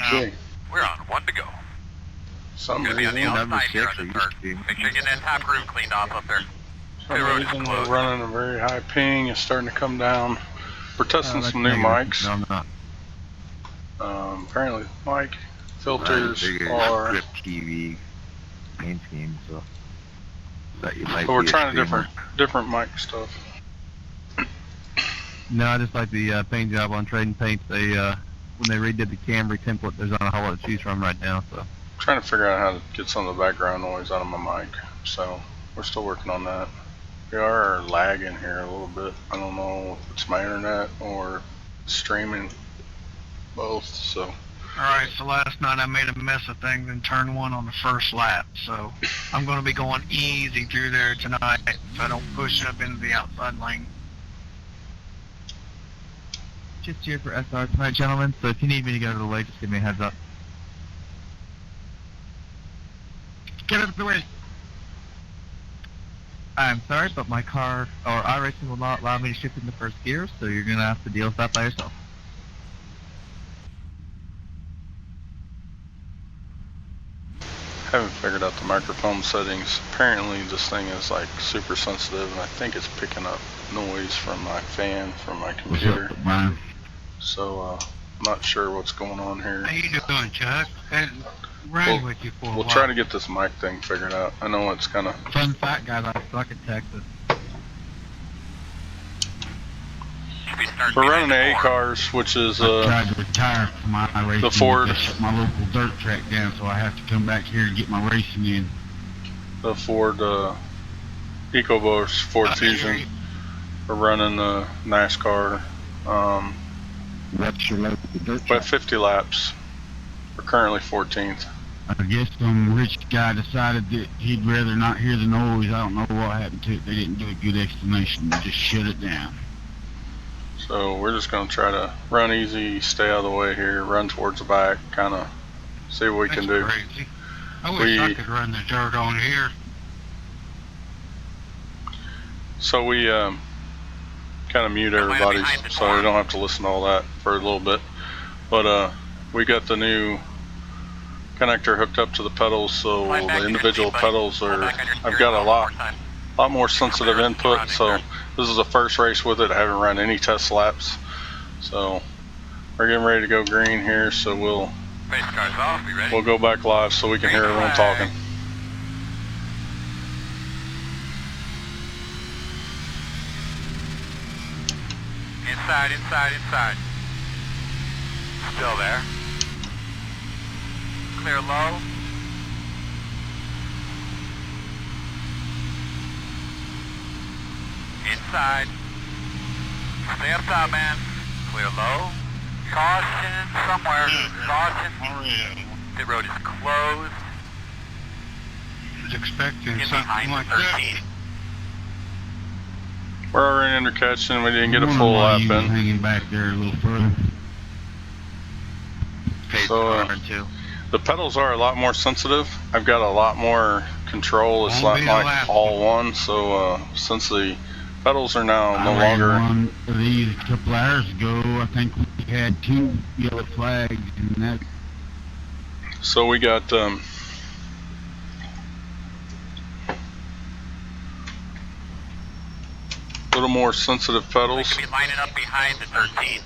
Okay. We're on 1 to go. Some Gonna be on the reason, outside here on the start. Make sure you get that top roof cleaned off up there. we're running a very high ping. It's starting to come down. We're testing some new mics. No, I'm not. Apparently, mic filters are. TV main scheme, so that you might. So we're trying different mic stuff. No, I just like the paint job on Trading Paint. They when they redid the Camry template, there's not a whole lot to choose from right now. So Trying to figure out how to get some of the background noise out of my mic. So we're still working on that. We are lagging here a little bit. I don't know if it's my internet or streaming, both. So. Alright, so last night I made a mess of things in turn 1 on the first lap, so I'm going to be going easy through there tonight so I don't push up into the outside lane. just here for SR tonight, gentlemen. So if you need me to go to the lake, just give me a heads up. Get out of the way. I'm sorry, but my car, or iRacing, will not allow me to shift into first gear, so you're going to have to deal with that by yourself. Haven't figured out the microphone settings. Apparently this thing is like super sensitive, and I think it's picking up noise from my fan from my computer. What's up, Brian? So I'm not sure what's going on here. How you doing, Chuck? Hadn't ran with you for a while. We'll try to get this mic thing figured out. I know it's kind of... Fun fact, guys, I suck at Texas. We're running the A cars, which is I tried to retire from my racing. the Ford. They shut my local dirt track down, so I have to come back here to get my racing in. The Ford EcoBoost Ford Fusion. We're running the NASCAR. What's your local dirt We're track? at 50 laps. We're currently 14th. I guess some rich guy decided that he'd rather not hear the noise. I don't know what happened to it. They didn't do a good explanation. They just shut it down. So we're just going to try to run easy, stay out of the way here, run towards the back, kind of see what we can do. Crazy. I wish I could run the dirt on here. So we kind of mute everybody so we don't have to listen to all that for a little bit. But we got the new connector hooked up to the pedals, so the individual pedals are, I've got a lot more sensitive input, so this is the first race with it. I haven't run any test laps, so we're getting ready to go green here, so we'll go back live so we can hear everyone talking. Inside. Still there. Clear low. Inside. Stay up top, man. Clear low. Caution somewhere. Caution. Pit road is closed. I was expecting Get something behind like 13. that. We're already under catching. We didn't get a full lap in. Hanging back there a little further. So the pedals are a lot more sensitive. I've got a lot more control. It's not like all one. So since the pedals are now no longer. One of these a couple hours ago, I think we had 2 yellow flags, and that. So we got a little more sensitive pedals. They should be lining up behind the 13.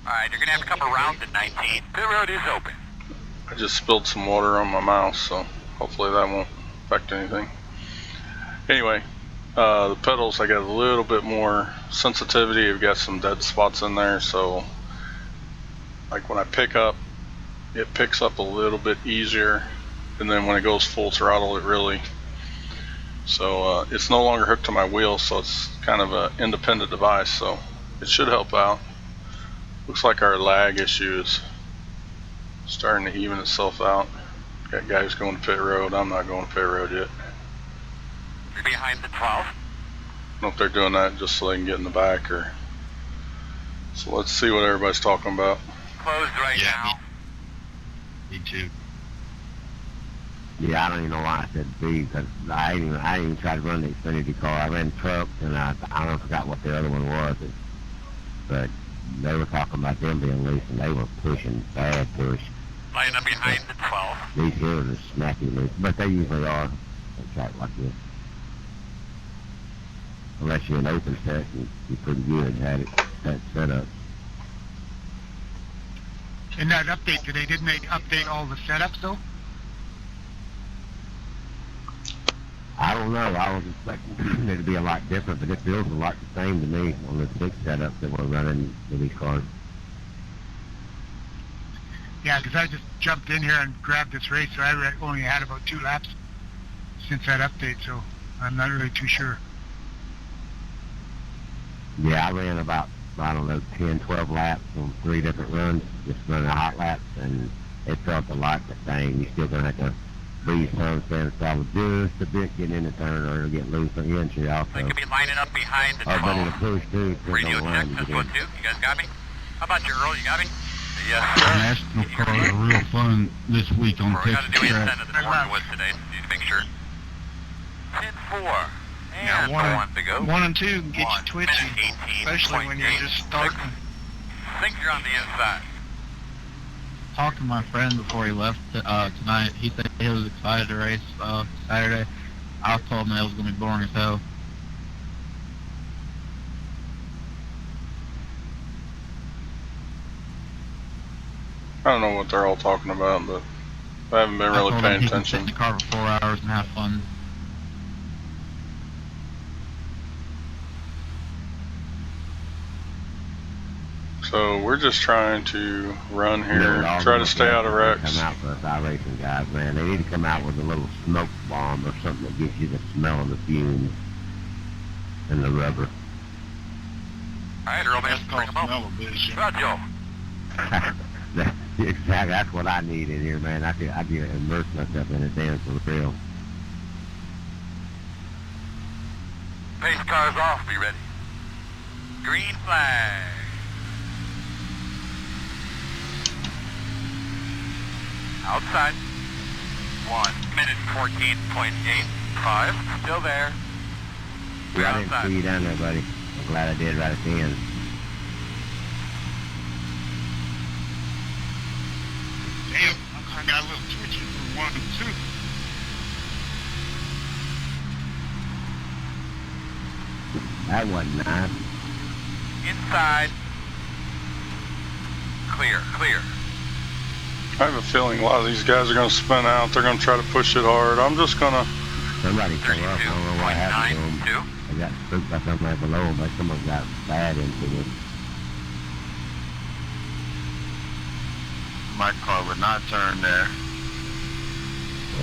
Alright, you're going to have to come around the 19. Pit road is open. I just spilled some water on my mouse, so hopefully that won't affect anything. Anyway, the pedals, I got a little bit more sensitivity. I've got some dead spots in there, so like when I pick up, it picks up a little bit easier, and then when it goes full throttle, it really... So it's no longer hooked to my wheel, so it's kind of an independent device, so it should help out. Looks like our lag issue is starting to even itself out. Got guys going to pit road. I'm not going to pit road yet. You're behind the 12. I don't know if they're doing that just so they can get in the back, or... So let's see what everybody's talking about. Closed right now. Me too. Yeah, I don't even know why I said B, because I didn't even try to run the Xfinity car. I ran trucks, and I forgot what the other one was. But they were talking about them being loose, and they were pushing bad push. Lining up behind the 12. These hills are snappy loose, but they usually are on track like this. Unless you're an open set, you're pretty good at it, that setup. In that update today, didn't they update all the setups though? I don't know. I was expecting it to be a lot different, but it feels a lot the same to me on the big setup that we're running with these cars. Yeah, because I just jumped in here and grabbed this race, so I only had about 2 laps since that update, so I'm not really too sure. Yeah, I ran about, I don't know, 10, 12 laps on 3 different runs, just running hot laps, and it felt a lot the same. You're still going to have to breathe some, stand solid just a bit, getting in the turn, or it'll get loose on the entry also. They could be lining up behind the 12. But it'll push too. Radio check, this one too. You guys got me? How about you, Earl? You got me? Yes, National cars are real fun this week on What we got to Texas do is track. send it this morning with today. Need to make sure. 10-4. Yeah, And one to go. 1 and 2 can get you 1 twitchy, minute 18.8. especially when you're just starting. Think you're on the inside. Talked to my friend before he left tonight. He said he was excited to race Saturday. I told him it was going to be boring as hell. I don't know what they're all talking about, but I haven't been really I told him paying he can sit attention. in the car for 4 hours and have fun. So we're just trying to run You know, here, all try the to stay out of mechanics wrecks. Come out for us iRacing guys, man. They need to come out with a little smoke bomb or something that gives you the smell of the fumes and the rubber. All right, Earl, man. That's Bring called them up. smell-o-vision. Roger. Exactly, that's what I need in here, man. I can immerse myself in it, damn for real. Pace cars off. Be ready. Green flag. Outside. 1 minute 14.85. Still there. We're I didn't outside. see you down there, buddy. I'm glad I did right at the end. Damn, I got a little twitchy from 1 and 2. That wasn't nice. Inside. Clear, clear. I have a feeling a lot of these guys are going to spin out. They're going to try to push it hard. I'm just going to, Somebody come up. I don't know what happened to them. 32.92. They got spooked by somebody below them, but someone got bad into it. My car would not turn there.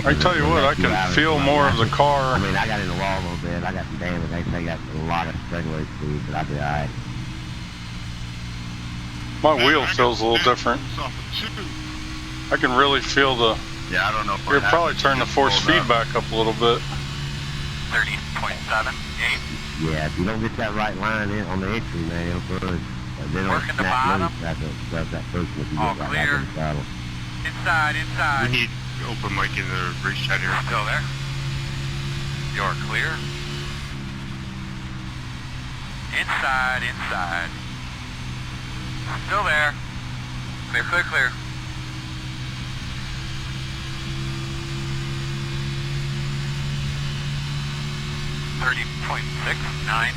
I tell you what, I can feel more of the I car. mean, I got in the wall a little bit. I got some damage. They got a lot of straightaway speed, but I'll be alright. My wheel feels a little different. I can really feel the, Yeah, I don't know if you'll probably turn the force feedback up a little bit. 30.78. Yeah, if you don't get that right line in on the entry, man, it'll push. They don't Working the snap bottom. loose. That's what does that push if you All get right clear. back in the saddle. Inside, inside. We need open mic in the race chat here. Still there. You're clear. Inside, inside. Still there. Clear, clear, clear. .69.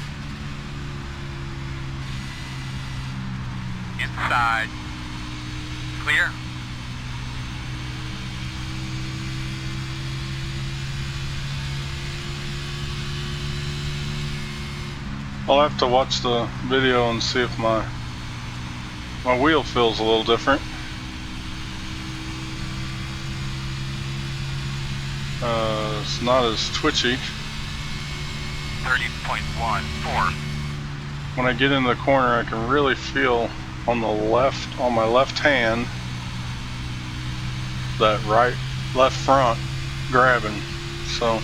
Inside. Clear. I'll have to watch the video and see if my wheel feels a little different. It's not as twitchy. 30.14. When I get in the corner, I can really feel on the left, on my left hand, that left front grabbing. So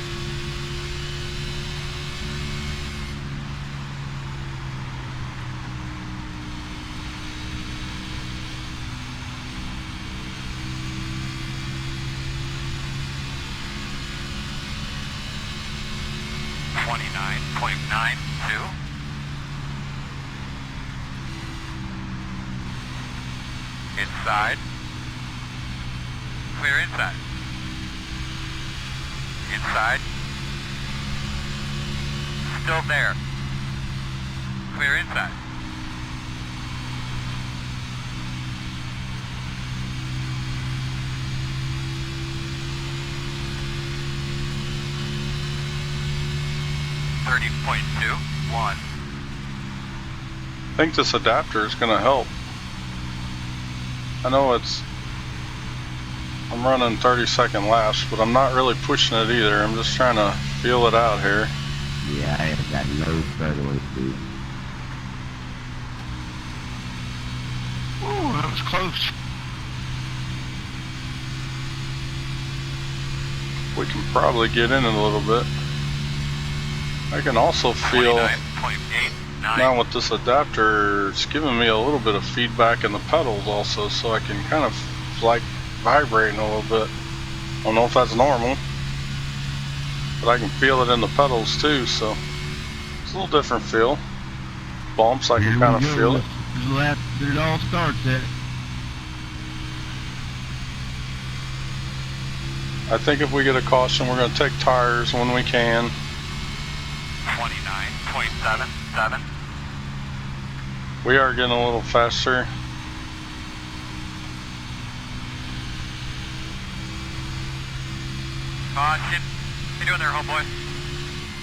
Inside. Clear inside. Inside. Still there. Clear inside. .21. I think this adapter is going to help. I know I'm running 30-second laps, but I'm not really pushing it either. I'm just trying to feel it out here. Yeah, I have got no straightaway speed. Ooh, that was close. We can probably get in it a little bit. I can also feel, 29.89. now with this adapter, it's giving me a little bit of feedback in the pedals also, so I can kind of like vibrating a little bit. I don't know if that's normal, but I can feel it in the pedals too, so it's a little different feel. Bumps, I can Here kind we of go. feel it. This is the lap that it all starts at. I think if we get a caution, we're going to take tires when we can. 29.77. We are getting a little faster. Caution. How you doing there, homeboy?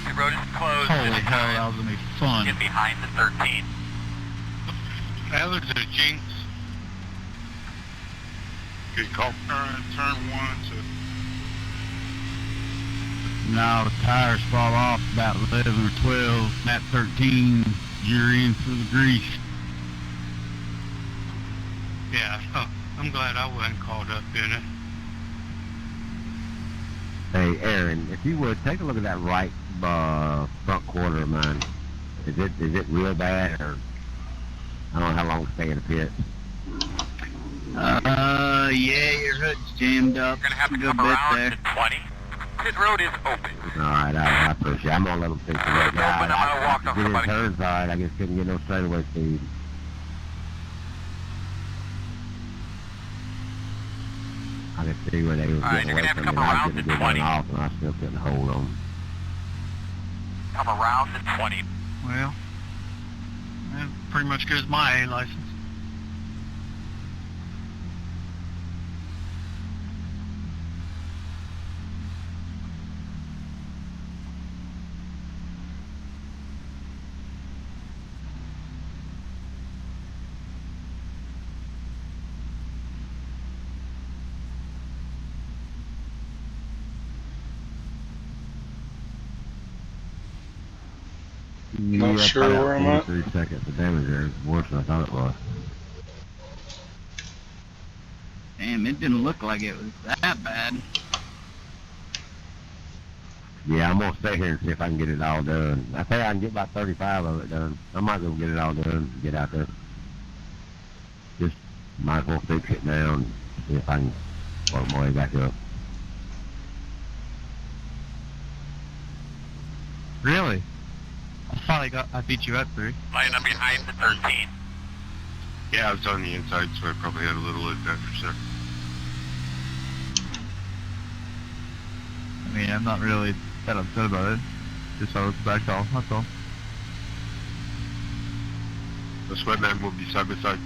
The road is closed. Holy this hell, that time. was gonna be fun. Get behind the 13. That was a jinx. Good call. Turn 1 to Now the tires fall off about 11 or 12. Lap 13, you're in for the grease. Yeah, I'm glad I wasn't caught up in it. Hey, Aaron, if you would, take a look at that right front quarter of mine. Is it real bad, or I don't know how long to stay in the pit? Yeah, your hood's jammed up. You're going to have to a good come bit around there. to 20. Pit road is open. Alright, I appreciate it. I'm gonna let them fix it right Open, now. I'm gonna walk I off get in somebody. turns hard, I just couldn't get no straightaway speed. I could see where they was Alright, getting you're away gonna have to from me. come I around was getting to a good 20. run off, and I still couldn't hold on. Come around to 20. Well, that's pretty much good as my A license. Not sure where I'm at. 3 seconds of damage there. It's worse than I thought it was. Damn, it didn't look like it was that bad. Yeah, I'm gonna stay here and see if I can get it all done. I think I can get about 35 of it done. I might go get it all done and get out there. Just might as well fix it now and see if I can work my way back up. Really? I beat you up 3. Line up behind the 13. Yeah, I was on the inside, so I probably had a little advantage there. I mean, I'm not really that upset about it. Just I was back off, that's all. The Sweatman will be side by side.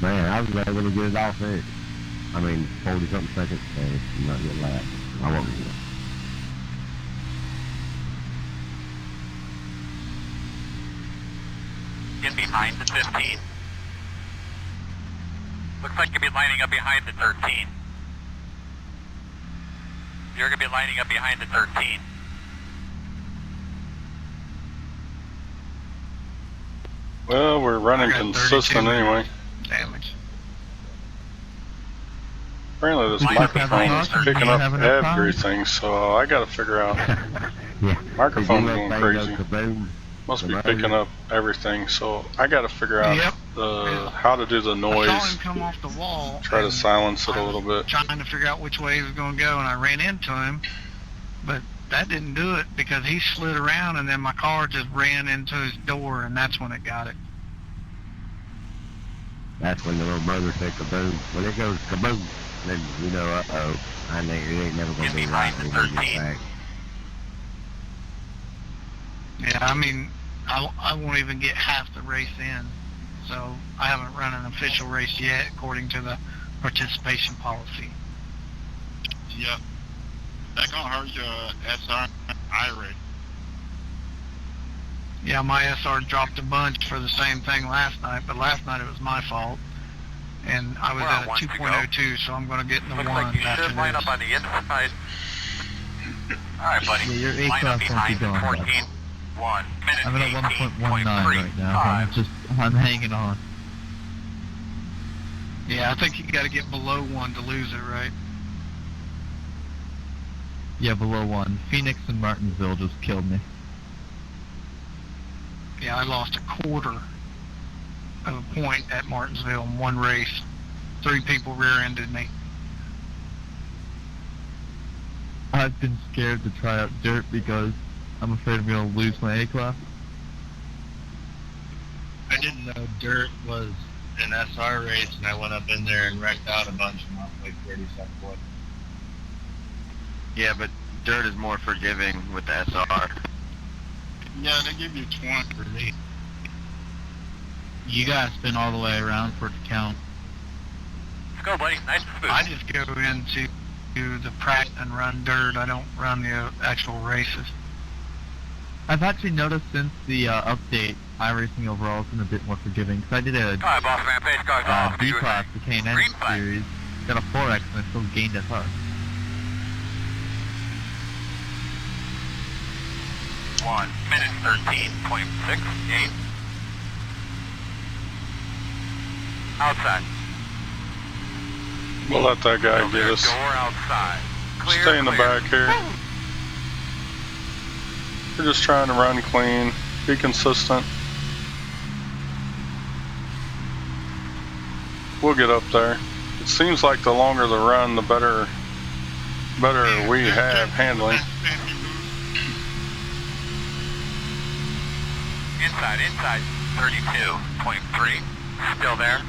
Man, I was able to get it all finished. I mean, 40-something seconds, and it's not getting last. I won't get it. Get behind the 15. Looks like you'll be lining up behind the 13. You're going to be lining up behind the 13. Well, we're running I got 32 consistent anyway. damage. Apparently this Might have microphone is enough picking up time. Have enough time? everything, so I gotta figure out. Yeah. Microphone's Did you going let crazy. things go kaboom? Must be The picking motor? up everything, so I gotta figure out Yep. how to do the I saw noise. him come off the wall. Try to and silence it I a was little bit. trying to figure out which way he was going to go, and I ran into him. But that didn't do it because he slid around and then my car just ran into his door and that's when it got it. That's when the little motor said kaboom. When it goes kaboom, then you know, uh-oh, I think it ain't never gonna be right when we get back. Yeah, I mean, I won't even get half the race in, so I haven't run an official race yet according to the participation policy. Yeah. That gonna hurt your SR iRacing. Yeah, my SR dropped a bunch for the same thing last night, but last night it was my fault. And I was at a 2.02, so I'm going to get in the Looks one like you after should line this. up on the inside. Alright, buddy. Yeah, your Line up A-class won't be behind going 14. back. 1 minute I'm at 1.19 right now. I'm hanging on. Yeah, I think you got to get below 1 to lose it, right? Yeah, below 1. Phoenix and Martinsville just killed me. Yeah, I lost a quarter of a point at Martinsville in one race. 3 people rear-ended me. I've been scared to try out dirt because I'm afraid I'm going to lose my A-class. I didn't know dirt was an SR race, and I went up in there and wrecked out a bunch and lost like 30-some points. Yeah, but dirt is more forgiving with the SR. Yeah, they give you 20 For me, You gotta spin all the way around for it to count. Let's go, buddy. Nice and smooth. I just go into the practice and run dirt. I don't run the actual races. I've actually noticed since the update, iRacing overall has been a bit more forgiving. Because I did a Alright, boss man, pace cars off. B-class, the K&N Green flag. series, got a 4X and I still gained SR. 1 minute 13.68. Outside. We'll let that guy get us. Door outside. Clear, Stay in the clear. back here. We're just trying to run clean, be consistent. We'll get up there. It seems like the longer the run, the better we have handling. Inside, 32.3. Still there.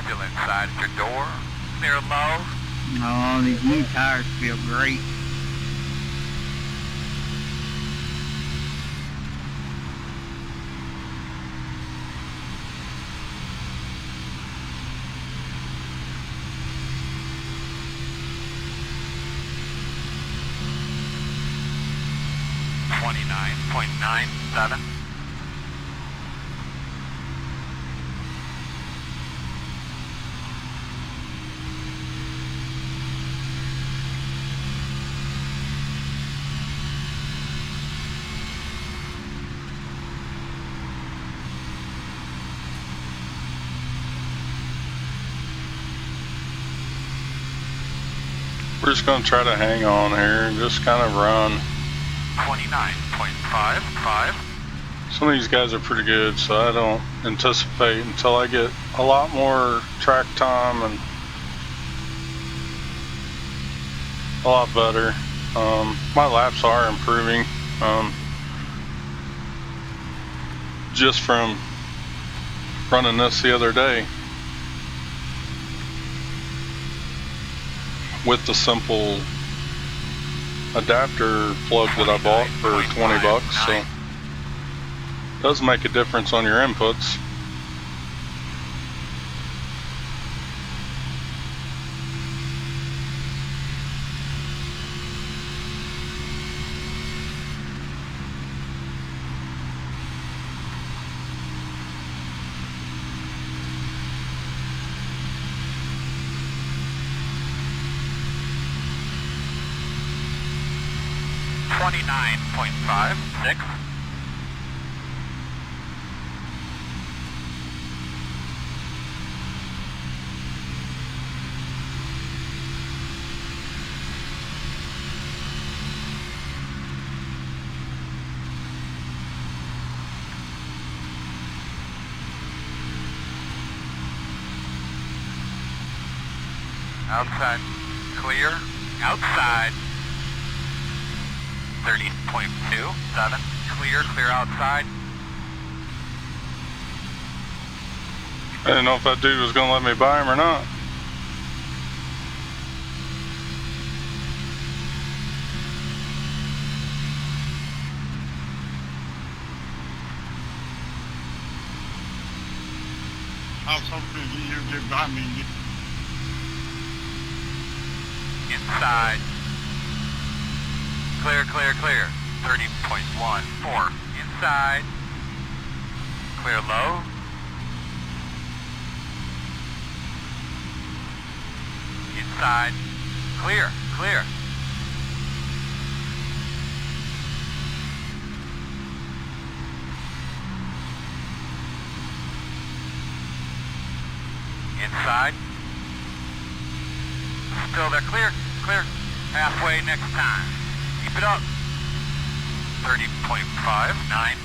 Still inside at your door. Clear low. Oh, these new tires feel great. .97. We're just gonna try to hang on here and just kind of run. 29.55. Some of these guys are pretty good, so I don't anticipate until I get a lot more track time and a lot better. My laps are improving, just from running this the other day with the simple adapter plug that I bought for 20 bucks, so it does make a difference on your inputs. .56. Outside clear. Outside. 30.27. Clear outside. I didn't know if that dude was gonna let me buy him or not. I was hoping you'd get by me and get Inside. Clear. 30.14. Inside. Clear low. Inside. Clear. Inside. Still there. Clear. Halfway next time. Keep it up. 30.59.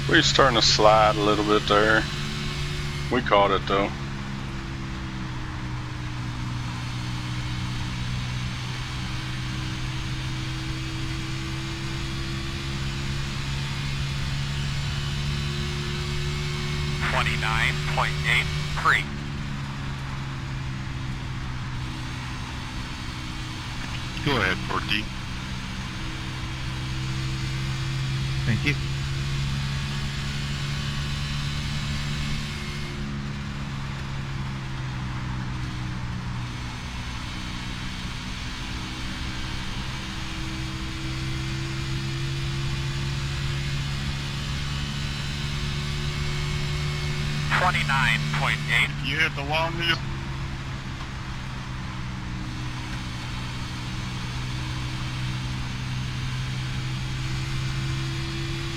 We're starting to slide a little bit there. We caught it though. .83. Go ahead, 14. Thank you. you hit the wall, Neil.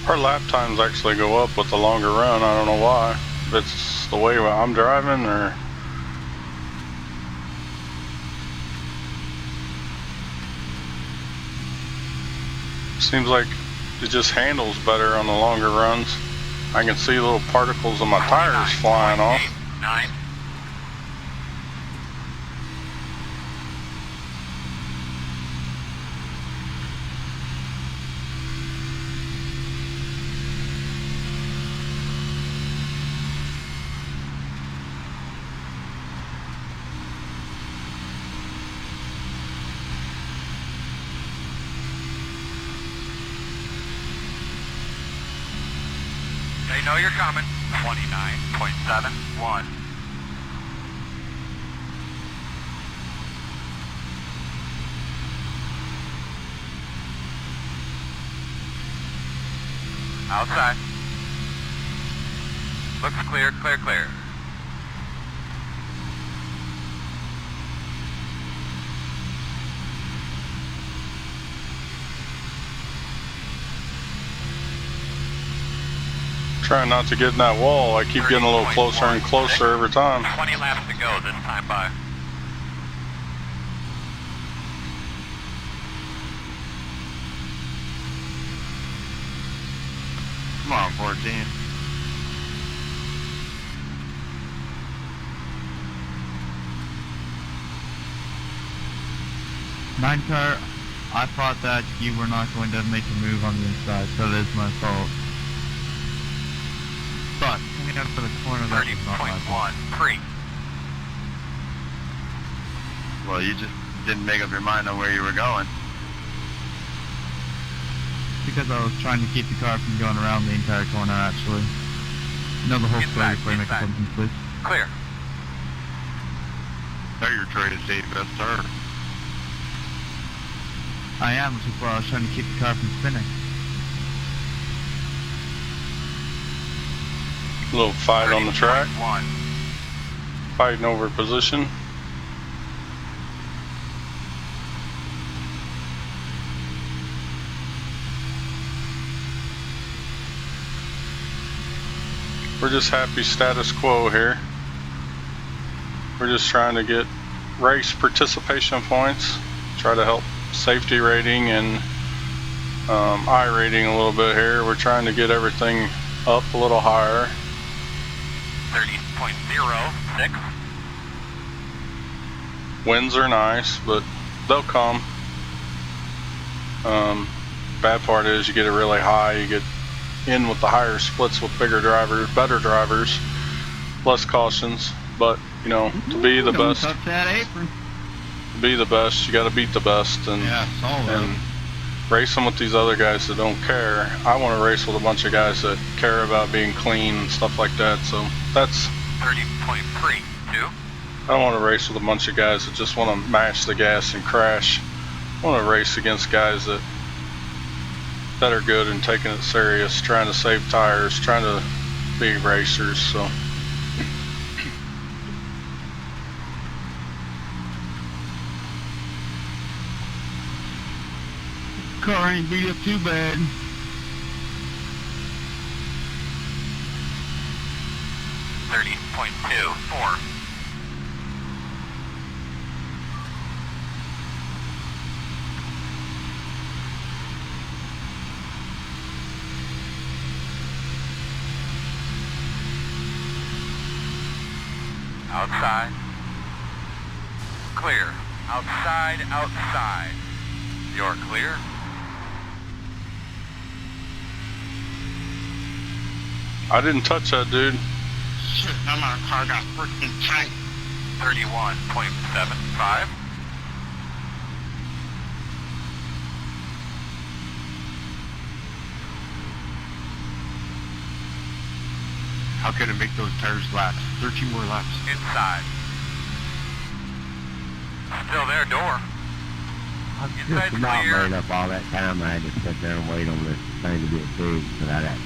Our lap times actually go up with the longer run. I don't know why. If it's the way I'm driving or... Seems like it just handles better on the longer runs. I can see little particles of my tires flying off. 9. They know you're coming. 29.71. Outside. Looks clear, clear, clear. Trying not to get in that wall. I keep getting a little closer and closer every time. 20 laps to go this time by. Come on, 14. Nine car, I thought that you were not going to make a move on the inside, so that is my fault. But coming up to the corner, that was not my fault. 30.13. Well, you just didn't make up your mind on where you were going. Because I was trying to keep the car from going around the entire corner, actually. You know the whole story before you make assumptions, please. Clear. Now you're trying to save best turn. I am, which is why I was trying to keep the car from spinning. A little fight on the track. 1. Fighting over position. We're just happy status quo here. We're just trying to get race participation points, try to help safety rating and iRating a little bit here. We're trying to get everything up a little higher. 30.06. Winds are nice, but they'll come. Bad part is you get it really high, you get in with the higher splits with bigger drivers, better drivers, less cautions. But you know, to be the best, Touch that apron. to be the best, you got to beat the best, and Yeah, I saw that. and racing with these other guys that don't care. I want to race with a bunch of guys that care about being clean and stuff like that. So that's 30.32. I don't want to race with a bunch of guys that just want to mash the gas and crash. I want to race against guys that are good and taking it serious, trying to save tires, trying to be racers. So Car ain't beat up too bad. .24. Outside. Clear. Outside, outside. You're clear. I didn't touch that dude. Shit, that my car got freaking tight. 31.75. How can it make those tires laps? 13 more laps. Inside. Still there, door. I've Inside just about clear. made up all that time. I had to sit there and wait on this thing to get big, but I got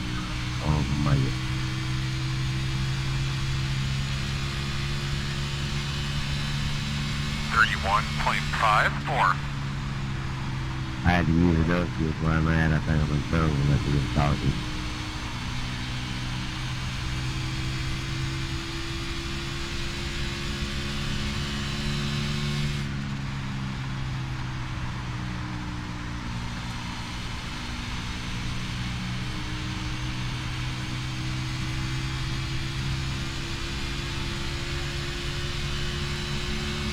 made it. .54. I had to use it up to where I'm at. I think I'm in trouble unless it gets talking.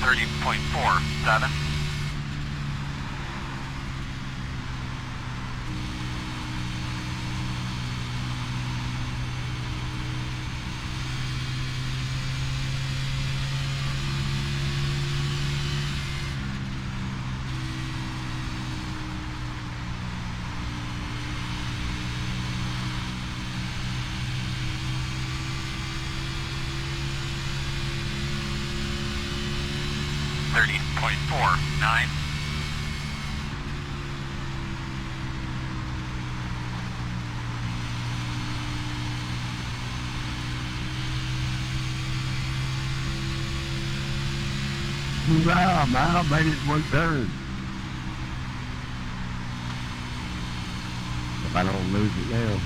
.47. .49. Wow, man, I made it one turn. If I don't lose it now.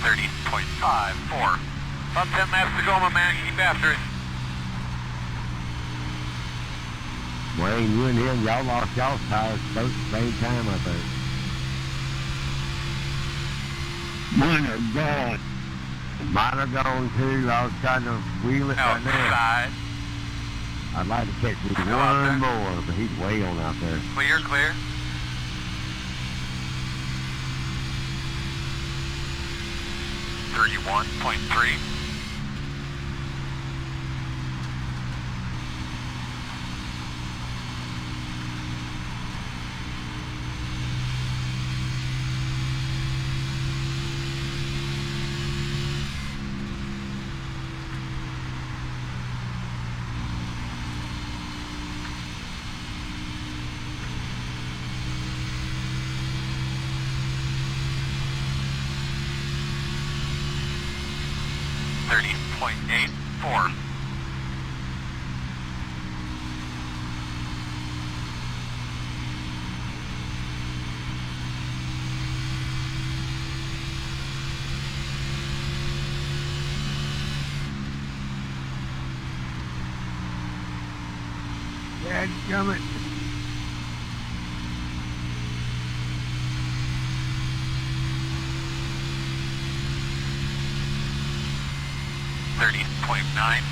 .54. About 10 laps to go, my man. Keep after it. Wayne, you and him, y'all lost y'all's tires both at the same time, I think. Mine are gone. Mine are gone too. I was trying to wheel it right now. Outside. I'd like to catch me Still out there? one more, but he's way on out there. Clear, clear. .31.3. .84. Dadgummit. 30.9.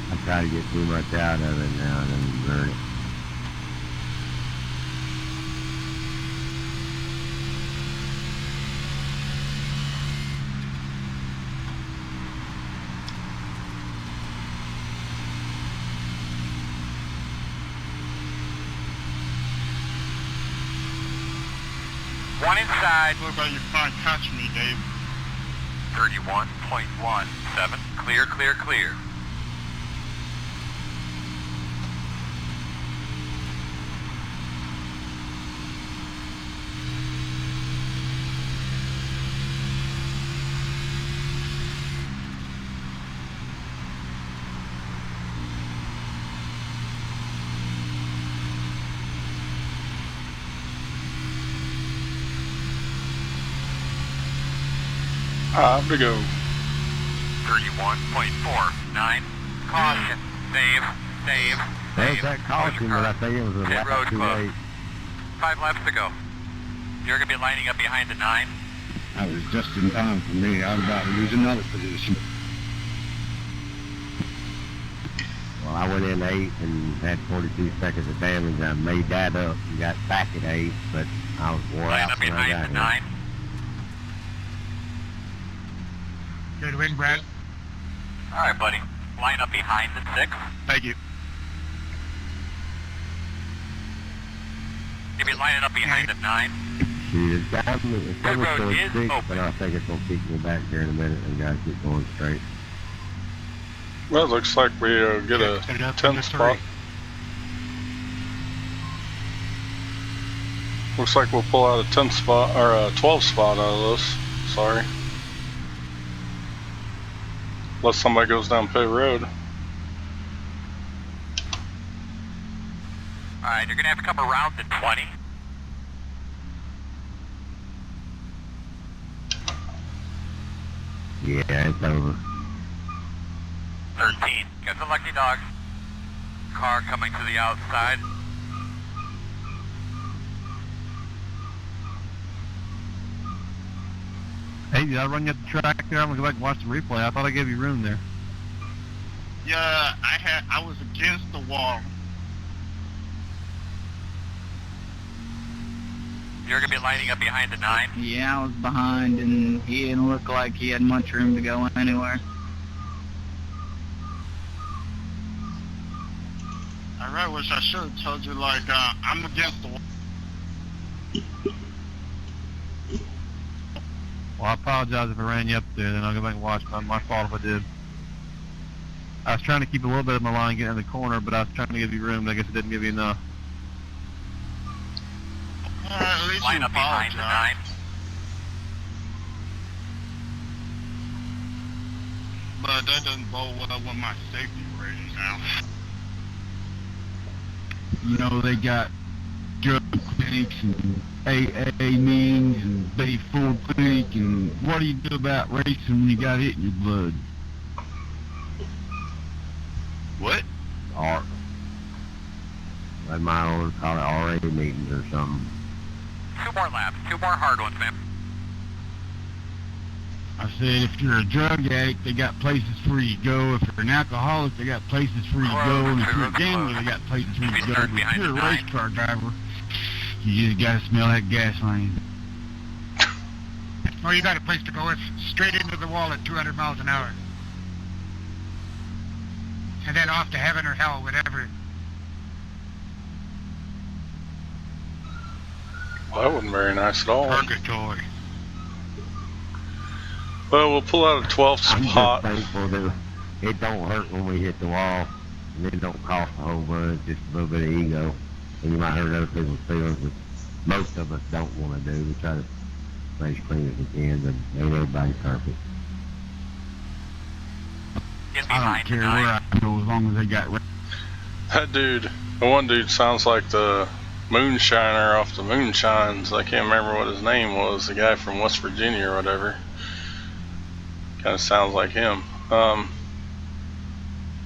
I try to get too much out of it now and then burn it. One inside. What about you trying to catch me, Dave? 31.17. Clear, clear, clear. I have to go. 31.49. Caution. Save. Save. There's Save. that caution, but I think it was a Pit road lap too closed. late. 5 laps to go. You're going to be lining up behind the 9. That was just in time for me. I was about to lose another position. Well, I went in 8th and had 42 seconds of damage. I made that up and got back at 8th, but I was wore Line out up when I behind got the here. 9. Good win, Brad. All right, buddy. Line up behind the 6. Thank you. You'll be lining up behind the 9. See, it's got me, it's coming road towards is 6, open. but I think it's going to kick me back here in a minute and gotta keep going straight. Well, it looks like we get a Set it up 10th into spot. 3. Looks like we'll pull out a 10th spot, or a 12th spot out of this. Sorry. Unless somebody goes down pit road. All right, you're going to have to come around the 20. Yeah, it's over. 13. Got the lucky dog. Car coming to the outside. Hey, did I run you up the track there? I'm gonna go back and watch the replay. I thought I gave you room there. Yeah, I was against the wall. You're going to be lining up behind the 9. Yeah, I was behind, and he didn't look like he had much room to go anywhere. Alright, which I should have told you, like, I'm against the wall. Well, I apologize if I ran you up there. Then I'll go back and watch. My fault if I did. I was trying to keep a little bit of my line getting in the corner, but I was trying to give you room. But I guess it didn't give you enough. At least Line you up behind the 9. apologize. But that doesn't bode well with my safety rating now. You know, they got drug clinics and AA meetings and Betty Ford clinic, and what do you do about racing when you got it in your blood? What? R. Let my owners call it RA meetings or something. 2 more laps. 2 more hard ones, man. I said, if you're a drug addict, they got places for you to go. If you're an alcoholic, they got places for you to go. And if you're a gambler, they got places for you to go. But if you're a race car driver, you just gotta smell that gasoline. Oh, you got a place to go. It's straight into the wall at 200 miles an hour. And then off to heaven or hell, whatever. Well, that wasn't very nice at all. Purgatory. Well, we'll pull out a 12th I'm spot. just thankful that it don't hurt when we hit the wall, and it don't cost a whole bunch, just a little bit of ego. And you might hurt other people's feelings, which most of us don't want to do. We try to stay as clean as we can, but ain't everybody perfect. Get I don't behind the care 9. where I go as long as they got That dude, the one dude sounds like the moonshiner off the Moonshines. I can't remember what his name was. The guy from West Virginia or whatever. Kind of sounds like him.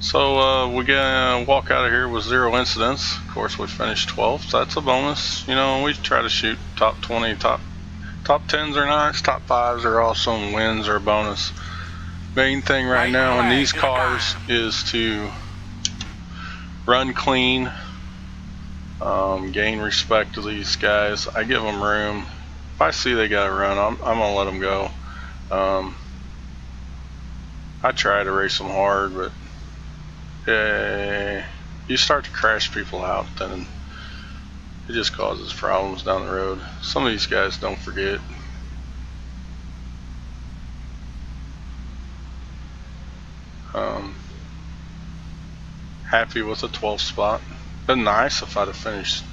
So we're gonna walk out of here with 0 incidents. Of course, we finished 12th. So that's a bonus. You know, we try to shoot top 20, top 10s are nice. Top 5s are awesome. Wins are a bonus. Main thing right now in these cars is to run clean, gain respect to these guys. I give them room. If I see they got to run, I'm gonna let them go. I try to race them hard, but you start to crash people out, then it just causes problems down the road. Some of these guys don't forget. Happy with the 12th spot. Been nice if I'd have finished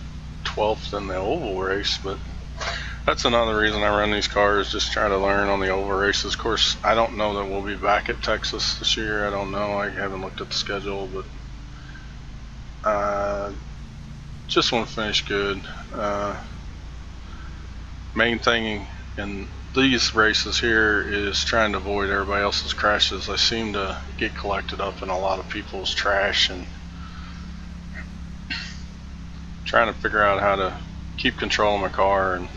12th in the oval race, but that's another reason I run these cars, just try to learn on the oval races. Of course, I don't know that we'll be back at Texas this year. I don't know. I haven't looked at the schedule, but just want to finish good. Main thing in these races here is trying to avoid everybody else's crashes. I seem to get collected up in a lot of people's trash and trying to figure out how to keep control of my car and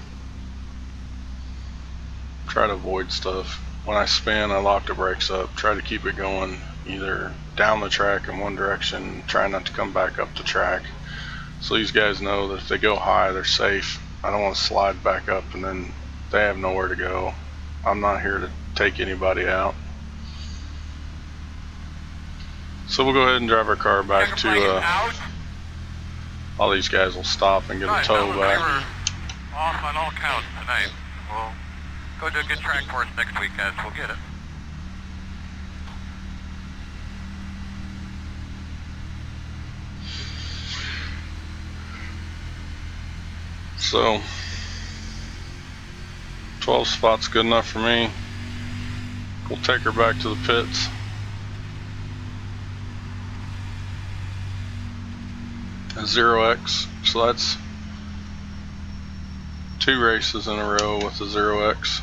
try to avoid stuff. When I spin, I lock the brakes up, try to keep it going either down the track in one direction, try not to come back up the track. So these guys know that if they go high, they're safe. I don't want to slide back up and then they have nowhere to go. I'm not here to take anybody out. So we'll go ahead and drive our car back to, all these guys will stop and get a tow back. Off on all counts tonight. We'll go to a good track for us next week, guys. We'll get it. So 12 spots good enough for me. We'll take her back to the pits. A 0x, so that's 2 races in a row with a 0x.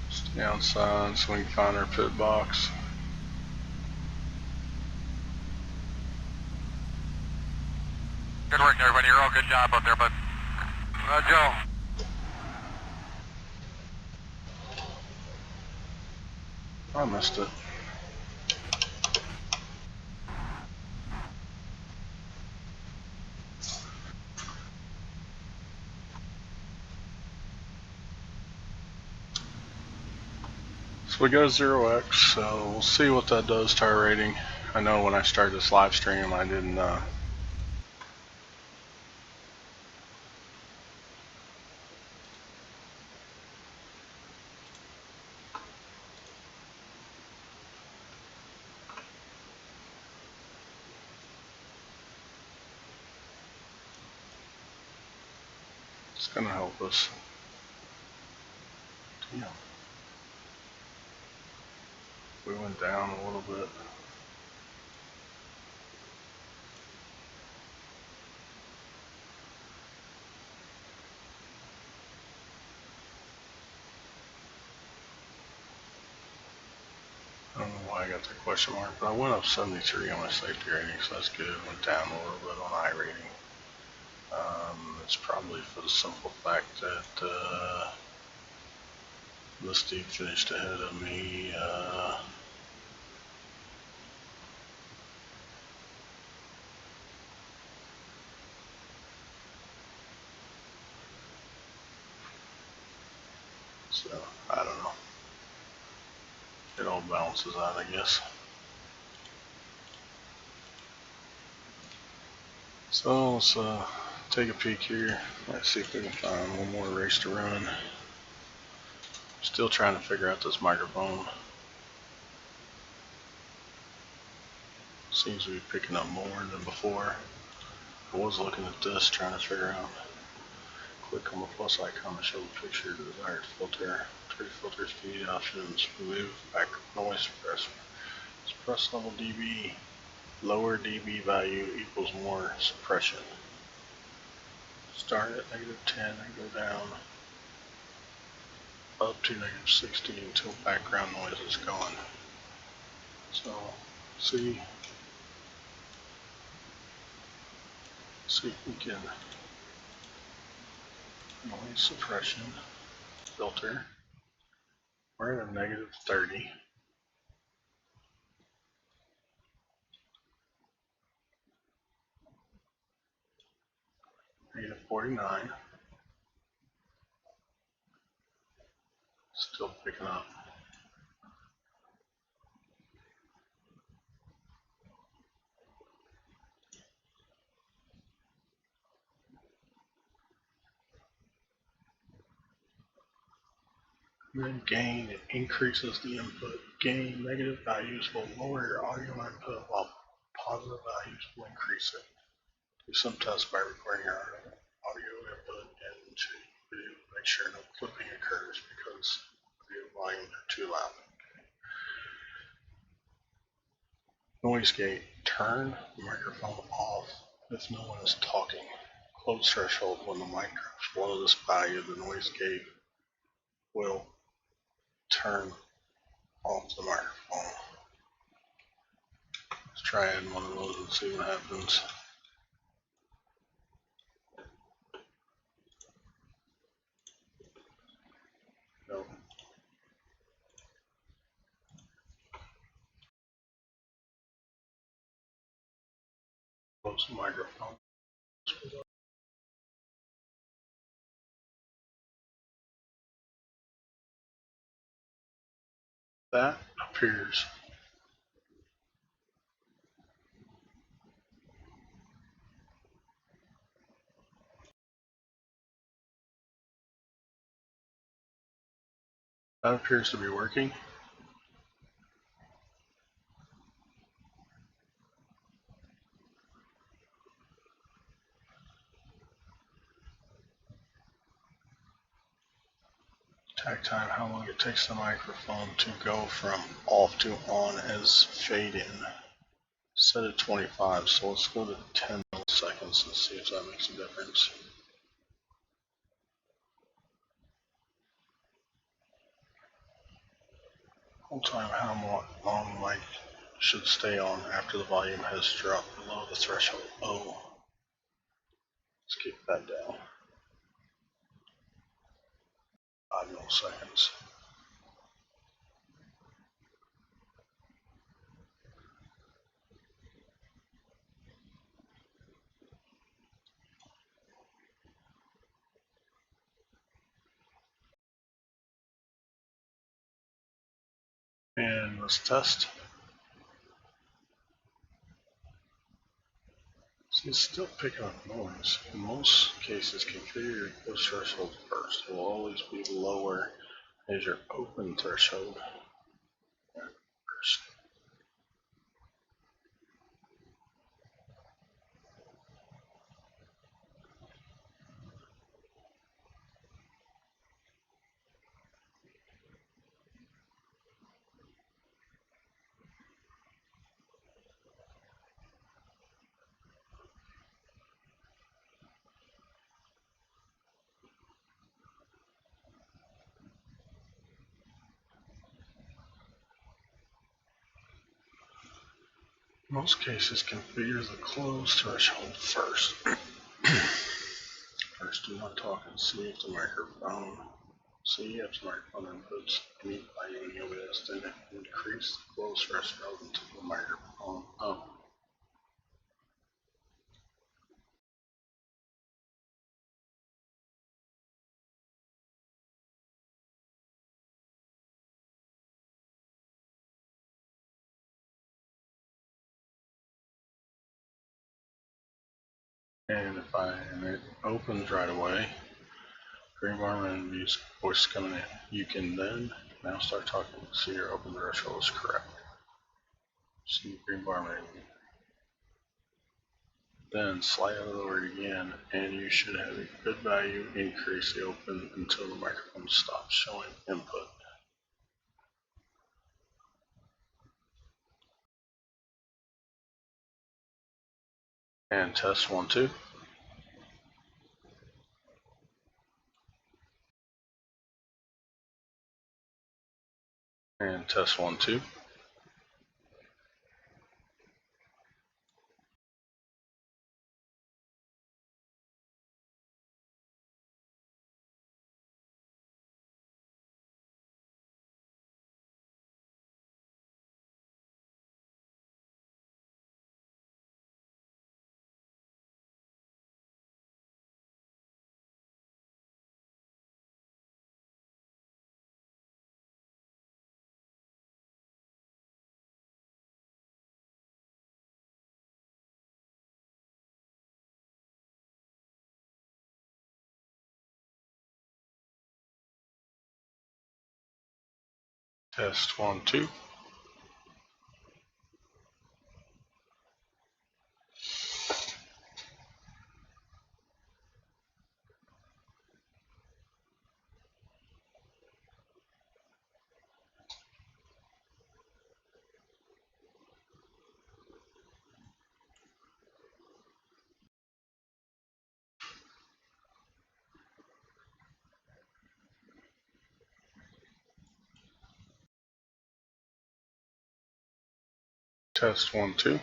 Stay outside so we can find our pit box. Good work, everybody. You're all good job out there, bud. Joe. I missed it. So we go 0x, so we'll see what that does to our rating. I know when I started this live stream I didn't it's gonna help us. Damn. We went down a little bit. I don't know why I got that question mark, but I went up 73 on my safety rating, so that's good. Went down a little bit on iRacing. It's probably for the simple fact that this dude finished ahead of me. So, I don't know. It all balances out, I guess. So, let's take a peek here. Let's see if we can find one more race to run. Still trying to figure out this microphone. Seems to be picking up more than before. I was looking at this, trying to figure out. Click on the plus icon to show the picture, desired filter, tree filter speed options, remove background noise suppressor. Suppress level dB, lower dB value equals more suppression. Start at -10 and go down. up to -60 until background noise is gone. So see if we can noise suppression filter. We're at a -30. -49. Still picking up. Then gain, it increases the input. Gain, negative values will lower your audio input while positive values will increase it. Do some tests by recording your audio input and video to make sure no clipping occurs because the volumes are too loud. Noise gate, turn the microphone off if no one is talking. Close threshold, when the mic drops below this value, the noise gate will turn off the microphone. Let's try adding one of those and see what happens. No. Close the microphone. That appears to be working. Tag time, how long it takes the microphone to go from off to on as fade in. Set at 25, so let's go to 10 milliseconds and see if that makes a difference. Hold time, how long the mic should stay on after the volume has dropped below the threshold O. Let's keep that down. 5 milliseconds. And let's test. See, it's still picking up noise. In most cases, configure your close threshold first. It will always be lower as your open threshold. First. In most cases, configure the close threshold first. First, do not talk and see if the microphone inputs any volume in OBS, then increase the close threshold until the microphone up. And if it opens right away, green bar and music voice coming in. You can then now start talking. See your open threshold is correct. See green bar menu. Then slightly lower it again, and you should have a good value. Increase the open until the microphone stops showing input. And test 1, 2. And test 1, 2. Test 1, 2. Test 1, 2.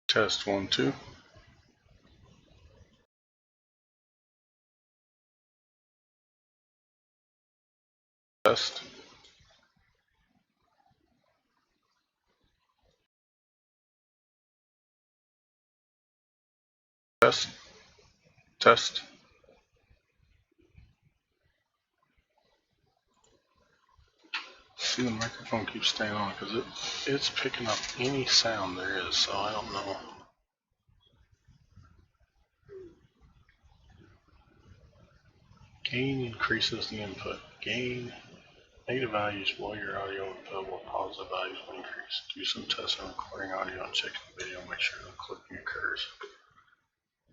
Test 1, 2. Test. Test. Test. See, the microphone keeps staying on because it's picking up any sound there is, so I don't know. Gain increases the input. Gain negative values below your audio input while positive values will increase. Do some tests on recording audio and checking the video. Make sure no clipping occurs.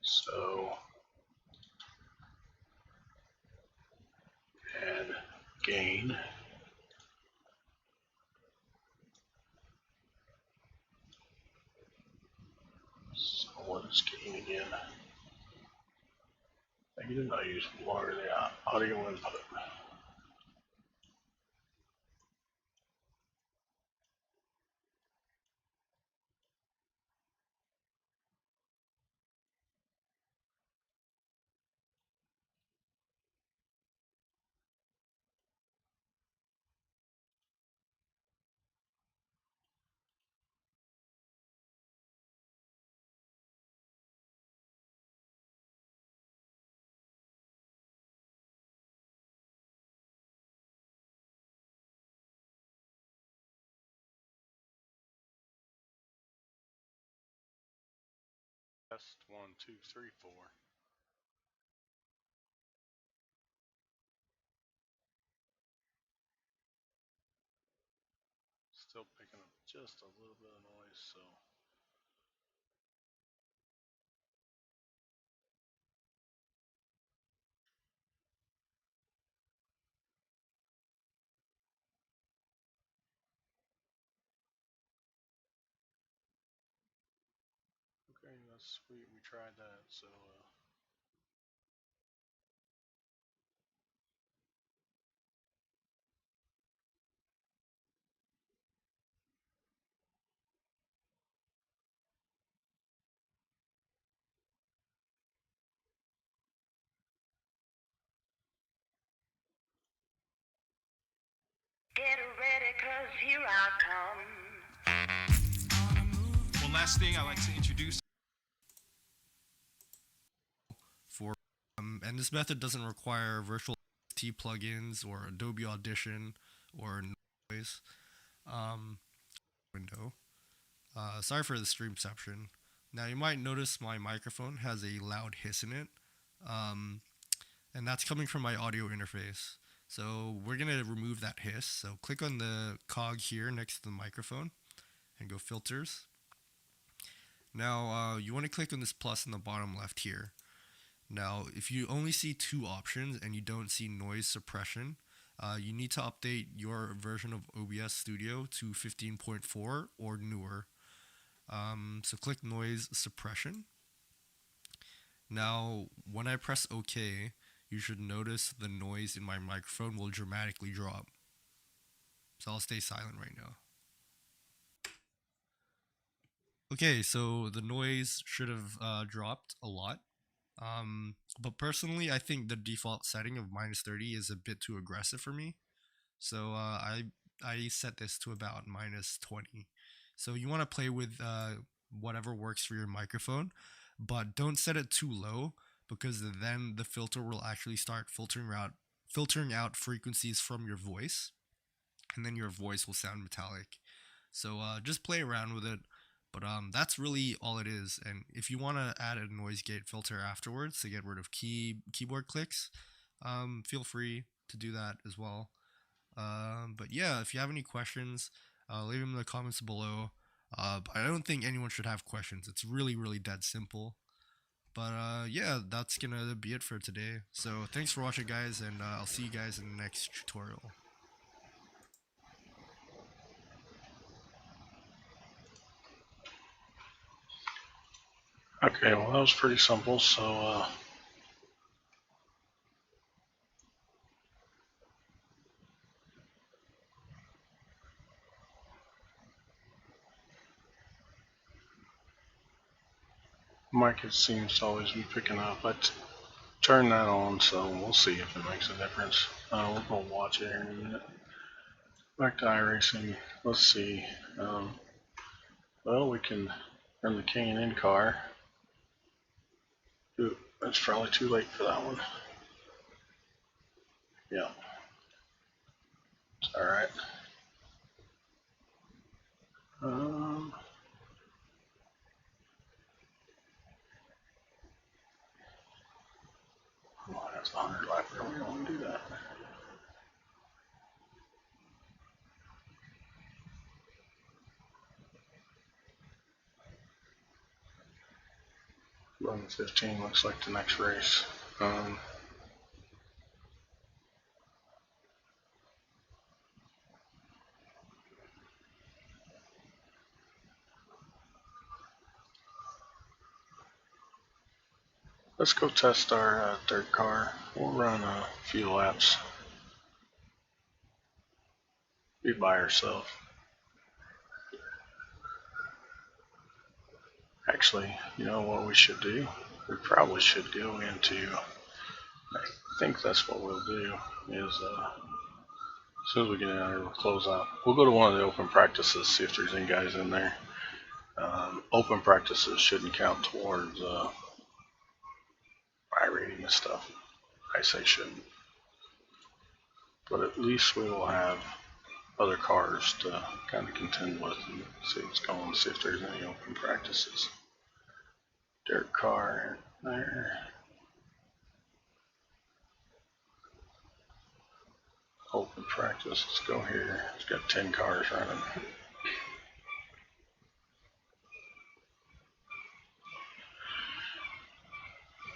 So, add gain. So what is gain again? Negative values lower the audio input. Test 1, 2, 3, 4. Still picking up just a little bit of noise, so. Okay, that's sweet. We tried that, so. Get ready, 'cause here I come. One last thing I like to introduce for, and this method doesn't require virtual T plugins or Adobe Audition or noise window. Sorry for the streamception. Now you might notice my microphone has a loud hiss in it, and that's coming from my audio interface. So we're gonna remove that hiss. So click on the cog here next to the microphone and go filters. Now you want to click on this plus in the bottom left here. Now if you only see two options and you don't see noise suppression, you need to update your version of OBS Studio to 15.4 or newer. So click noise suppression. Now, when I press OK, you should notice the noise in my microphone will dramatically drop. So I'll stay silent right now. Okay, so the noise should have dropped a lot. But personally, I think the default setting of -30 is a bit too aggressive for me. So I set this to about -20. So you want to play with whatever works for your microphone, but don't set it too low, because then the filter will actually start filtering out frequencies from your voice, and then your voice will sound metallic. So just play around with it. But that's really all it is. And if you want to add a noise gate filter afterwards to get rid of keyboard clicks, feel free to do that as well. But yeah, if you have any questions, leave them in the comments below. But I don't think anyone should have questions. It's really dead simple. But yeah, that's gonna be it for today. So thanks for watching, guys, and I'll see you guys in the next tutorial. Okay, well that was pretty simple, so mic it seems to always be picking up. I turn that on, so we'll see if it makes a difference. We'll go watch it here in a minute. Back to iRacing. Let's see. Well, we can run the K&N car. Ooh, that's probably too late for that one. Yeah. It's alright. Oh, that's a 100 lapper. We don't want to do that. Run 15 looks like the next race. Let's go test our dirt car. We'll run a few laps. Be by herself. Actually, you know what we should do? We probably should go into, I think that's what we'll do, is as soon as we get out here, we'll close out. We'll go to one of the open practices, see if there's any guys in there. Open practices shouldn't count towards iRating and stuff. I say shouldn't. But at least we will have other cars to kind of contend with and see what's going on, see if there's any open practices. Dirt car there. Open practice, let's go here. It's got 10 cars running.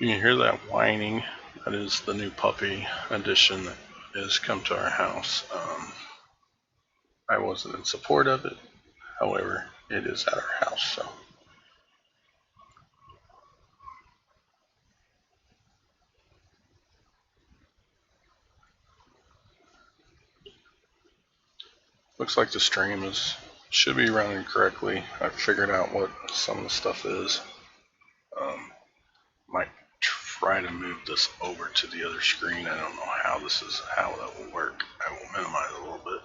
You can hear that whining. That is the new puppy addition that has come to our house. I wasn't in support of it. However, it is at our house, so. Looks like the stream should be running correctly. I've figured out what some of the stuff is. Might try to move this over to the other screen. I don't know how that will work. I will minimize a little bit.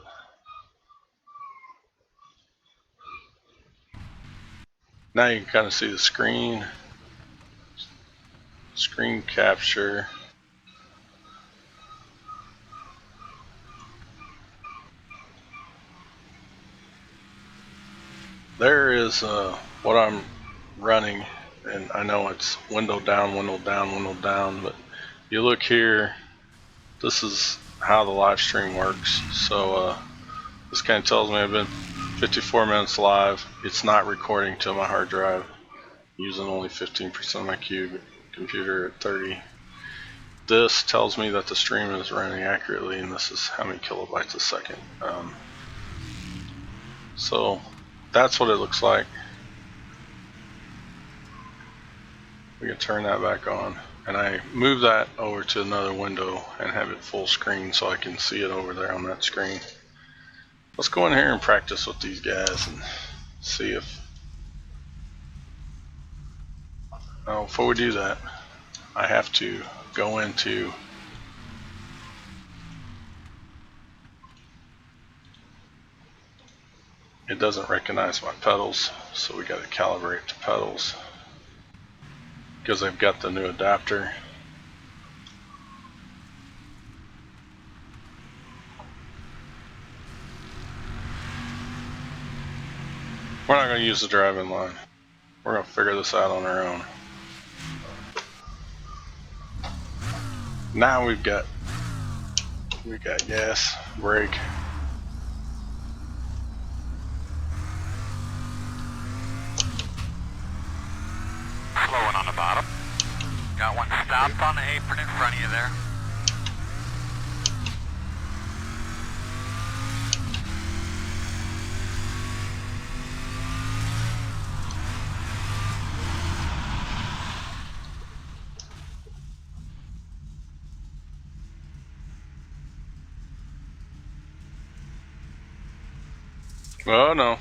Now you can kind of see the screen capture. There is what I'm running, and I know it's window down, but you look here, this is how the live stream works. So this kind of tells me I've been 54 minutes live. It's not recording to my hard drive, using only 15% of my computer at 30. This tells me that the stream is running accurately, and this is how many kilobytes a second. So that's what it looks like. we can turn that back on. And I move that over to another window and have it full screen so I can see it over there on that screen. Let's go in here and practice with these guys and see if... Oh, before we do that, I have to go into... It doesn't recognize my pedals, so we got to calibrate the pedals because I've got the new adapter. We're not going to use the driving line. We're going to figure this out on our own. Now we got gas, brake. Slowing on the bottom. Got one stopped on the apron in front of you there. Oh no.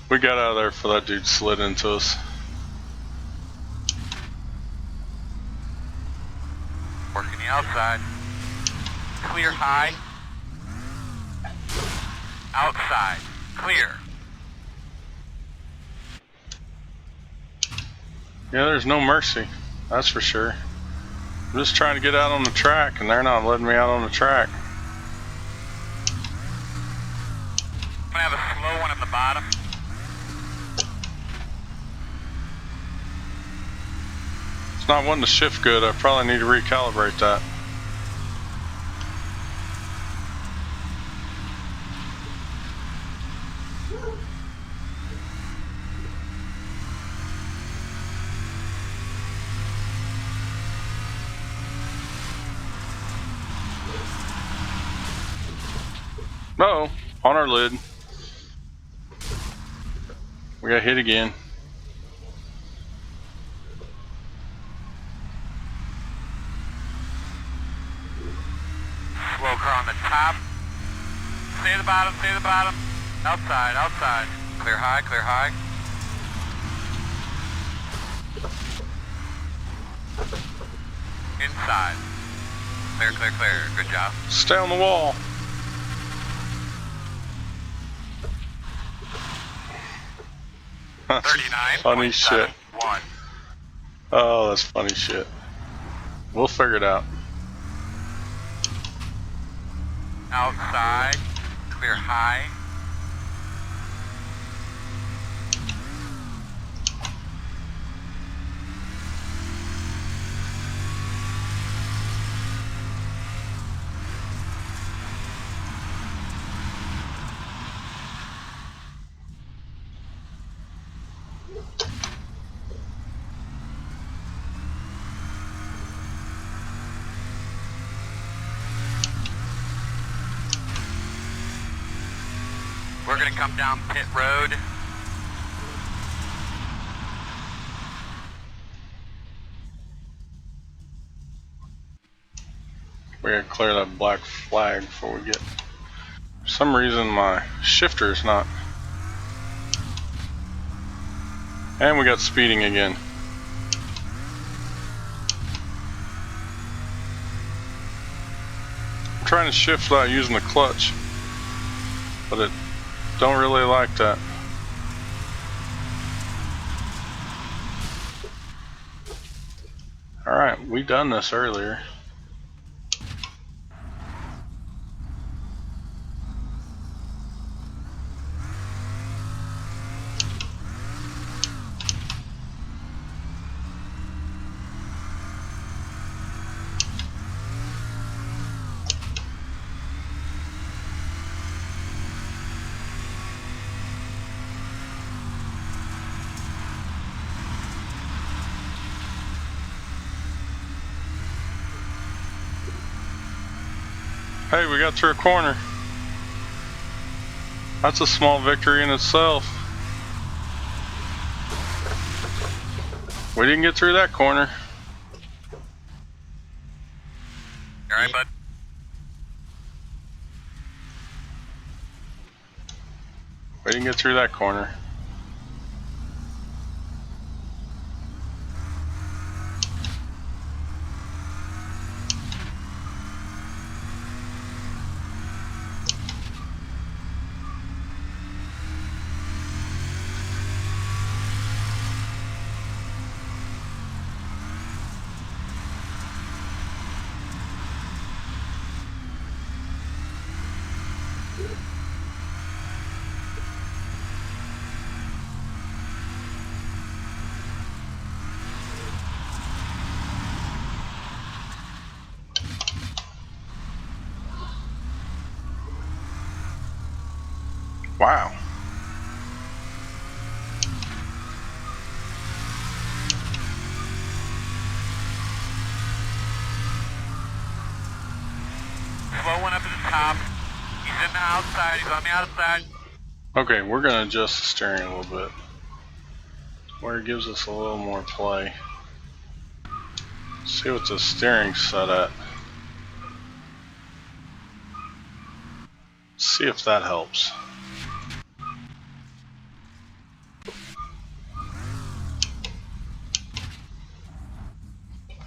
We got out of there before that dude slid into us. Working the outside. Clear high. Outside. Clear. Yeah, there's no mercy. That's for sure. I'm just trying to get out on the track and they're not letting me out on the track. I'm gonna have a slow one at the bottom. It's not wanting to shift good. I probably need to recalibrate that. Uh-oh, on our lid. We got hit again. Slow car on the top. Stay at the bottom, stay at the bottom. Outside, outside. Clear high, clear high. Inside. Clear, clear, clear. Good job. Stay on the wall. Funny shit. 39.71. Oh, that's funny shit. We'll figure it out. Outside. Clear high. We're gonna come down pit road. We gotta clear that black flag before we get... For some reason my shifter's not... And we got speeding again. I'm trying to shift without using the clutch, but it don't really like that. Alright, we done this earlier. Hey, we got through a corner. That's a small victory in itself. We didn't get through that corner. All right, bud. We didn't get through that corner. Wow. Slow one up at the top. He's in the outside. He's on the outside. Okay, we're gonna adjust the steering a little bit, where it gives us a little more play. See what the steering's set at. See if that helps.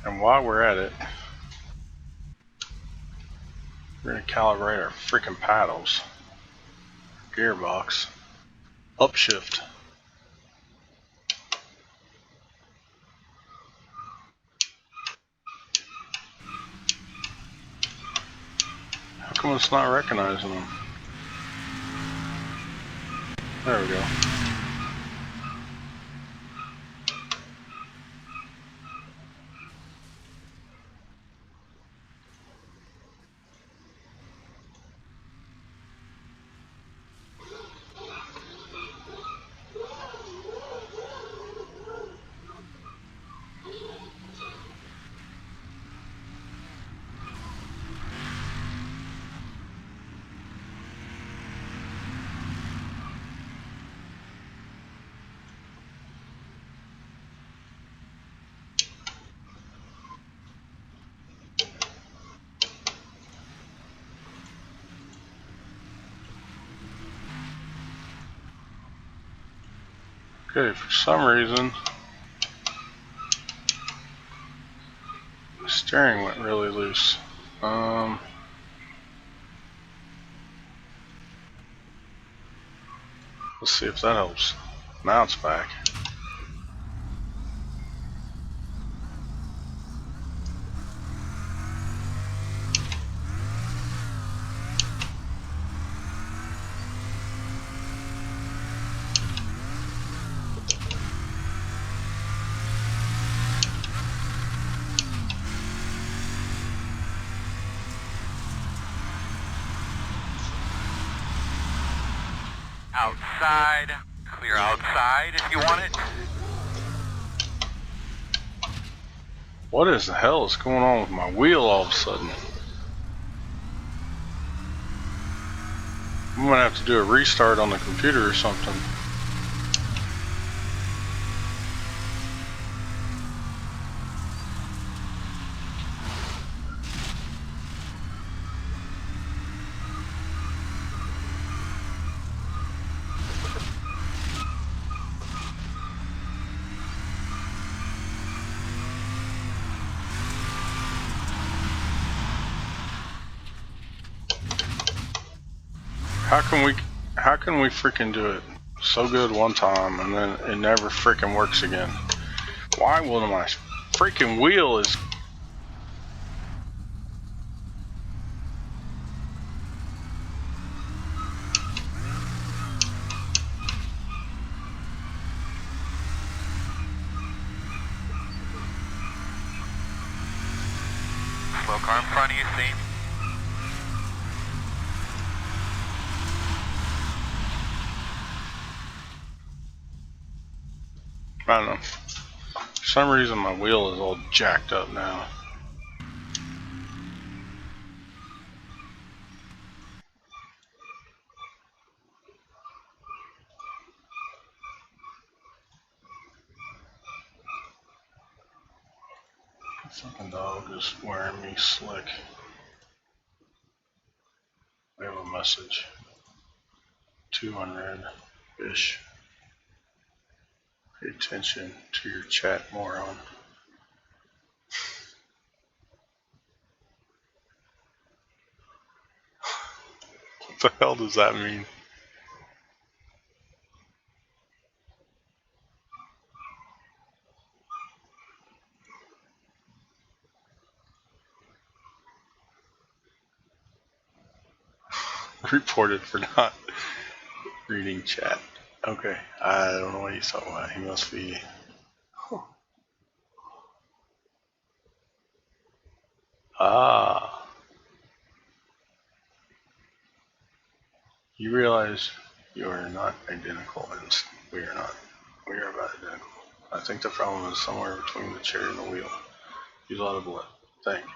And while we're at it, we're gonna calibrate our freaking paddles. Gearbox. Upshift. How come it's not recognizing them? There we go. Okay, for some reason, the steering went really loose. Let's see if that helps. Now it's back. Outside. Clear outside if you want it. What is the hell is going on with my wheel all of a sudden? I'm gonna have to do a restart on the computer or something. How can we freaking do it so good one time and then it never freaking works again? Why will my freaking wheel is Slow car in front of you, see? I don't know. For some reason my wheel is all jacked up now. Fucking dog is wearing me slick. We have a message. 2 unread. Fish. Pay attention to your chat, moron. What the hell does that mean? Reported for not reading chat. Okay, I don't know what he's talking about. He must be. Ah. You realize you are not identical, and we are not. We are about identical. I think the problem is somewhere between the chair and the wheel. Use a lot of blood. Thank you.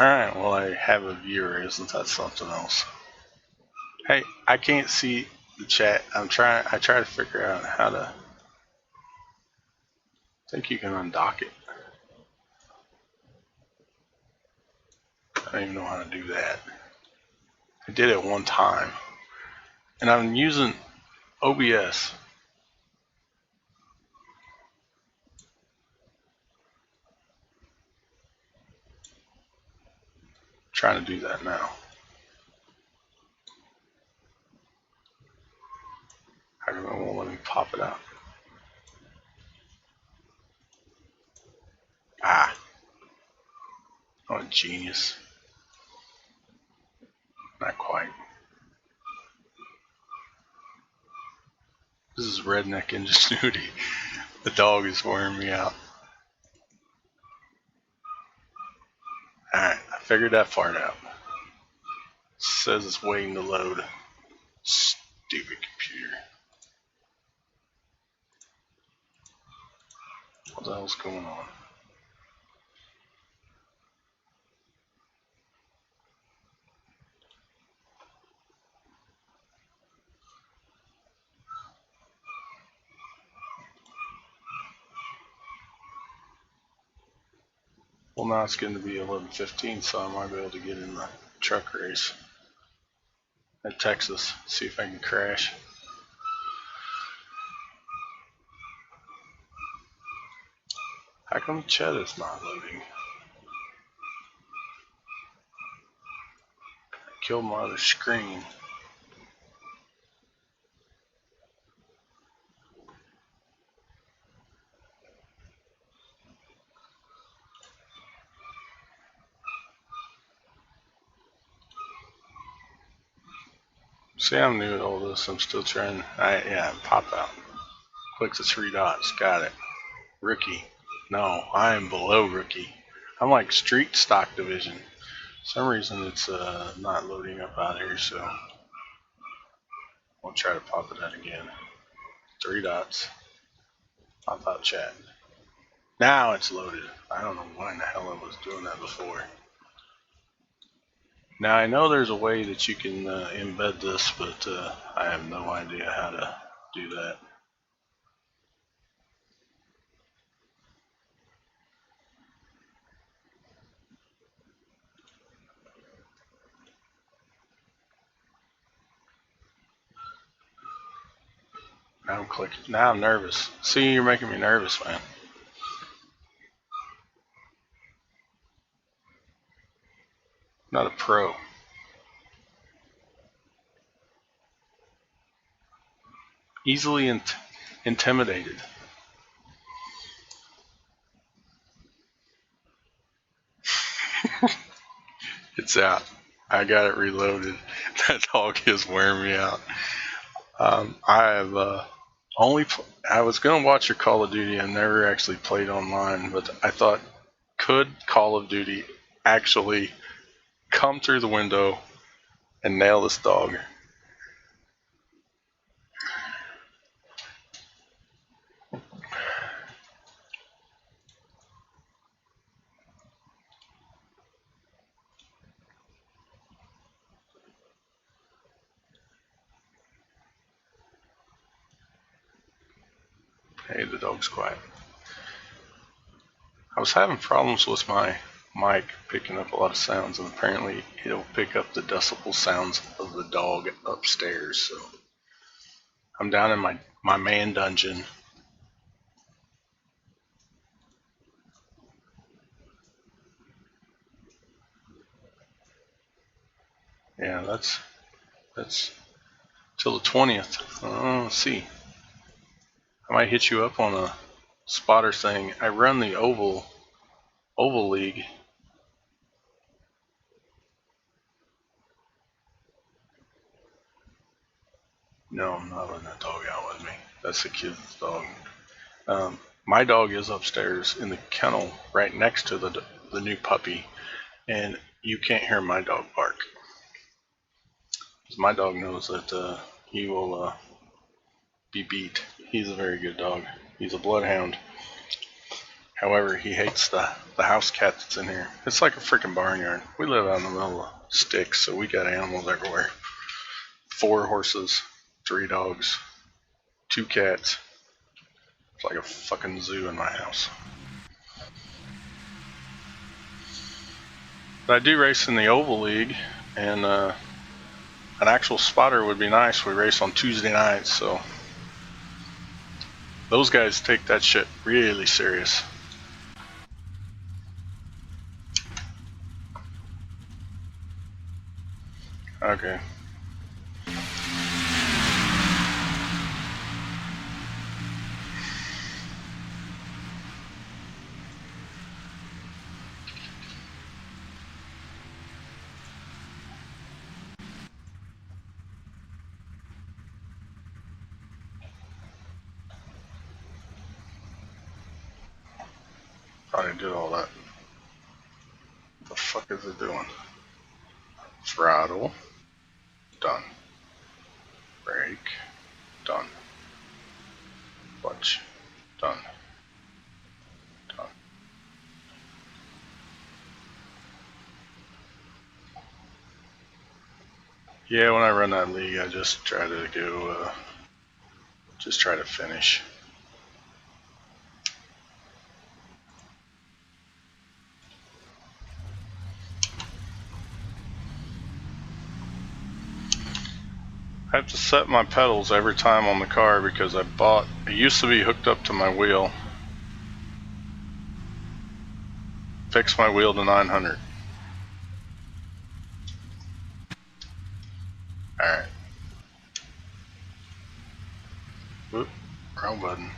Alright, well I have a viewer, isn't that something else? Hey, I can't see the chat. I try to figure out how to. I think you can undock it. I don't even know how to do that. I did it one time. And I'm using OBS. Trying to do that now. How come it won't let me pop it out? Ah. I'm a genius. Not quite. This is redneck ingenuity. The dog is wearing me out. Alright, I figured that part out. It says it's waiting to load. Stupid computer. What the hell's going on? Well, now it's getting to be 11:15, so I might be able to get in the truck race at Texas. See if I can crash. How come chat is not loading? I killed my other screen. See, I'm new at all this. I'm still trying. Yeah, pop out. Click the 3 dots. Got it. Rookie. No, I am below rookie. I'm like street stock division. For some reason it's not loading up out here, so I'll try to pop it out again. 3 dots. Pop out chat. Now it's loaded. I don't know why in the hell I was doing that before. Now I know there's a way that you can embed this, but I have no idea how to do that. Now I'm clicking. Now I'm nervous. See, you're making me nervous, man. Not a pro. Easily intimidated. It's out. I got it reloaded. That dog is wearing me out. I have I was going to watch your Call of Duty. I never actually played online, but I thought, could Call of Duty actually come through the window and nail this dog? Hey, the dog's quiet. I was having problems with my mic picking up a lot of sounds, and apparently it'll pick up the decibel sounds of the dog upstairs. So I'm down in my man dungeon. Yeah, that's till the 20th. Let's see. I might hit you up on a spotter thing. I run the Oval League. No, I'm not letting that dog out with me. That's the kid's dog. My dog is upstairs in the kennel right next to the new puppy, and you can't hear my dog bark. My dog knows that he will be beat. He's a very good dog. He's a bloodhound. However, he hates the house cat that's in here. It's like a freaking barnyard. We live out in the middle of sticks, so we got animals everywhere. 4 horses, 3 dogs, 2 cats. It's like a fucking zoo in my house. But I do race in the Oval League, and an actual spotter would be nice. We race on Tuesday nights, so those guys take that shit really serious. Okay. Probably did all that. What the fuck is it doing? Throttle. Done. Brake. Done. Clutch. Done. Done. Yeah, when I run that league, I just try to go, just try to finish. I have to set my pedals every time on the car because it used to be hooked up to my wheel. Fix my wheel to 900. Alright. Whoop, wrong button.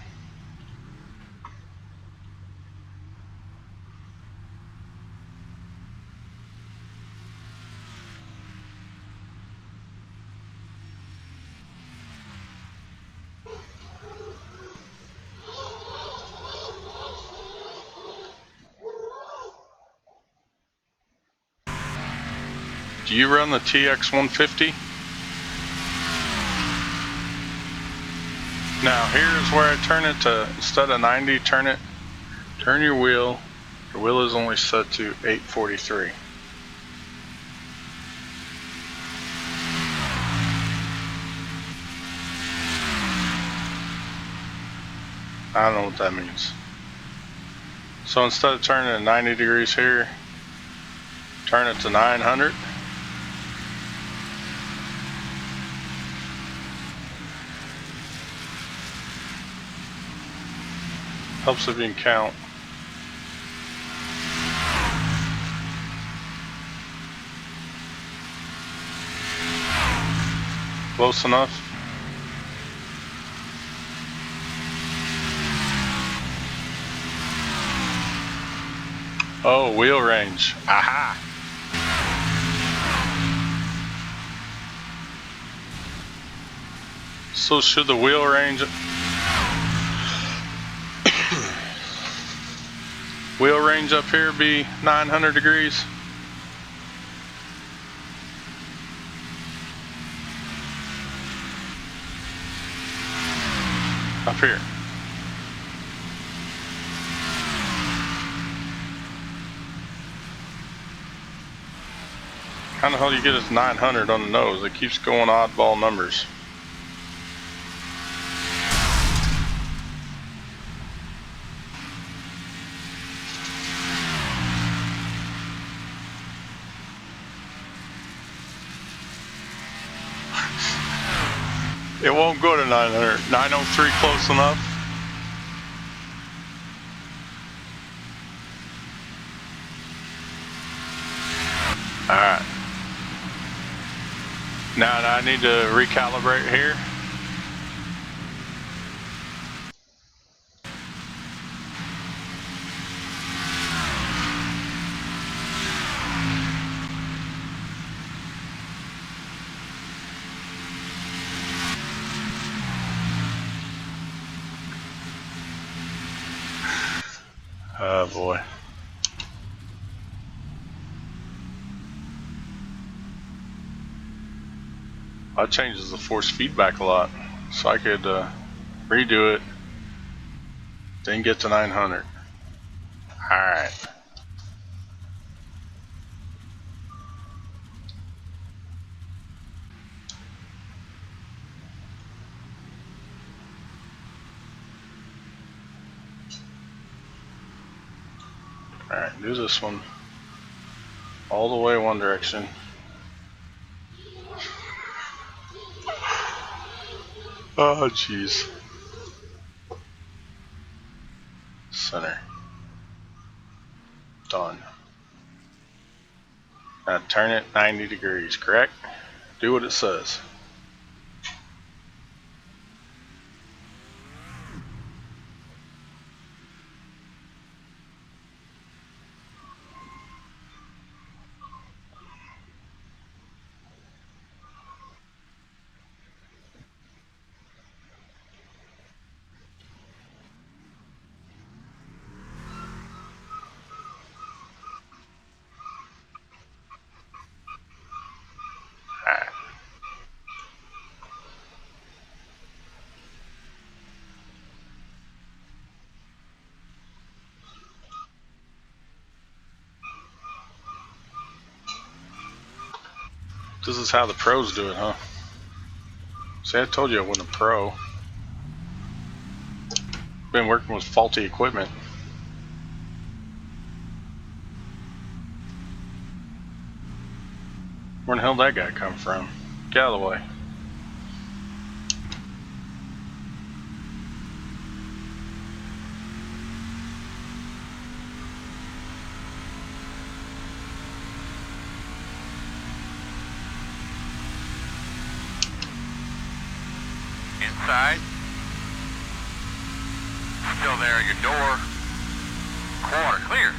Do you run the TX150? Now here's where I turn it to, instead of 90, turn your wheel. Your wheel is only set to 843. I don't know what that means. So instead of turning it 90 degrees here, turn it to 900. Helps if you can count. Close enough. Oh, wheel range. Aha! So should the wheel range wheel range up here be 900 degrees? Up here. How the hell do you get it 900 on the nose? It keeps going oddball numbers. It won't go to 900. 903 close enough. Alright. Now I need to recalibrate here. Oh boy. That changes the force feedback a lot. So I could redo it, then get to 900. Alright. Alright, do this one all the way one direction. Oh jeez. Center. Done. Now turn it 90 degrees, correct? Do what it says. Alright. This is how the pros do it, huh? See, I told you I wasn't a pro. Been working with faulty equipment. Where the hell did that guy come from? Get out of the way. Inside. Still there at your door. Corner clear.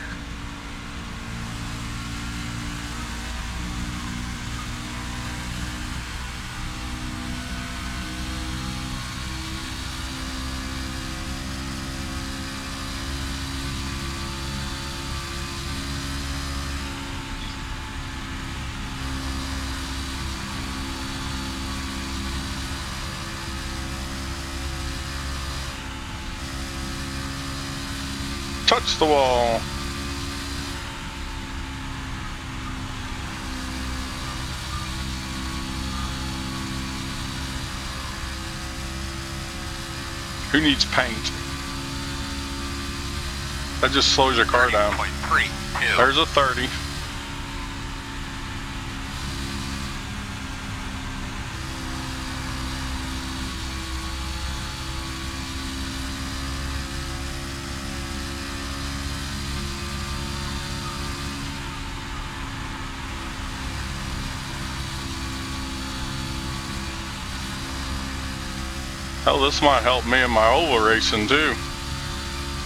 Touch the wall. Who needs paint? That just slows your car down. 30.32. There's a 30. Hell, this might help me in my oval racing too.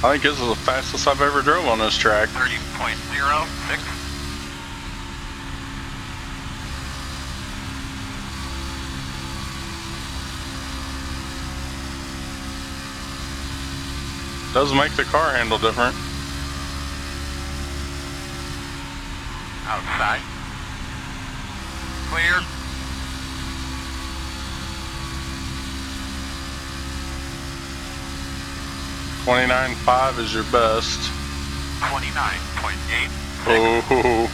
I think this is the fastest I've ever drove on this track. 30.06. Does make the car handle different. Outside. Clear. .29.5 is your best. 29.8. Oh.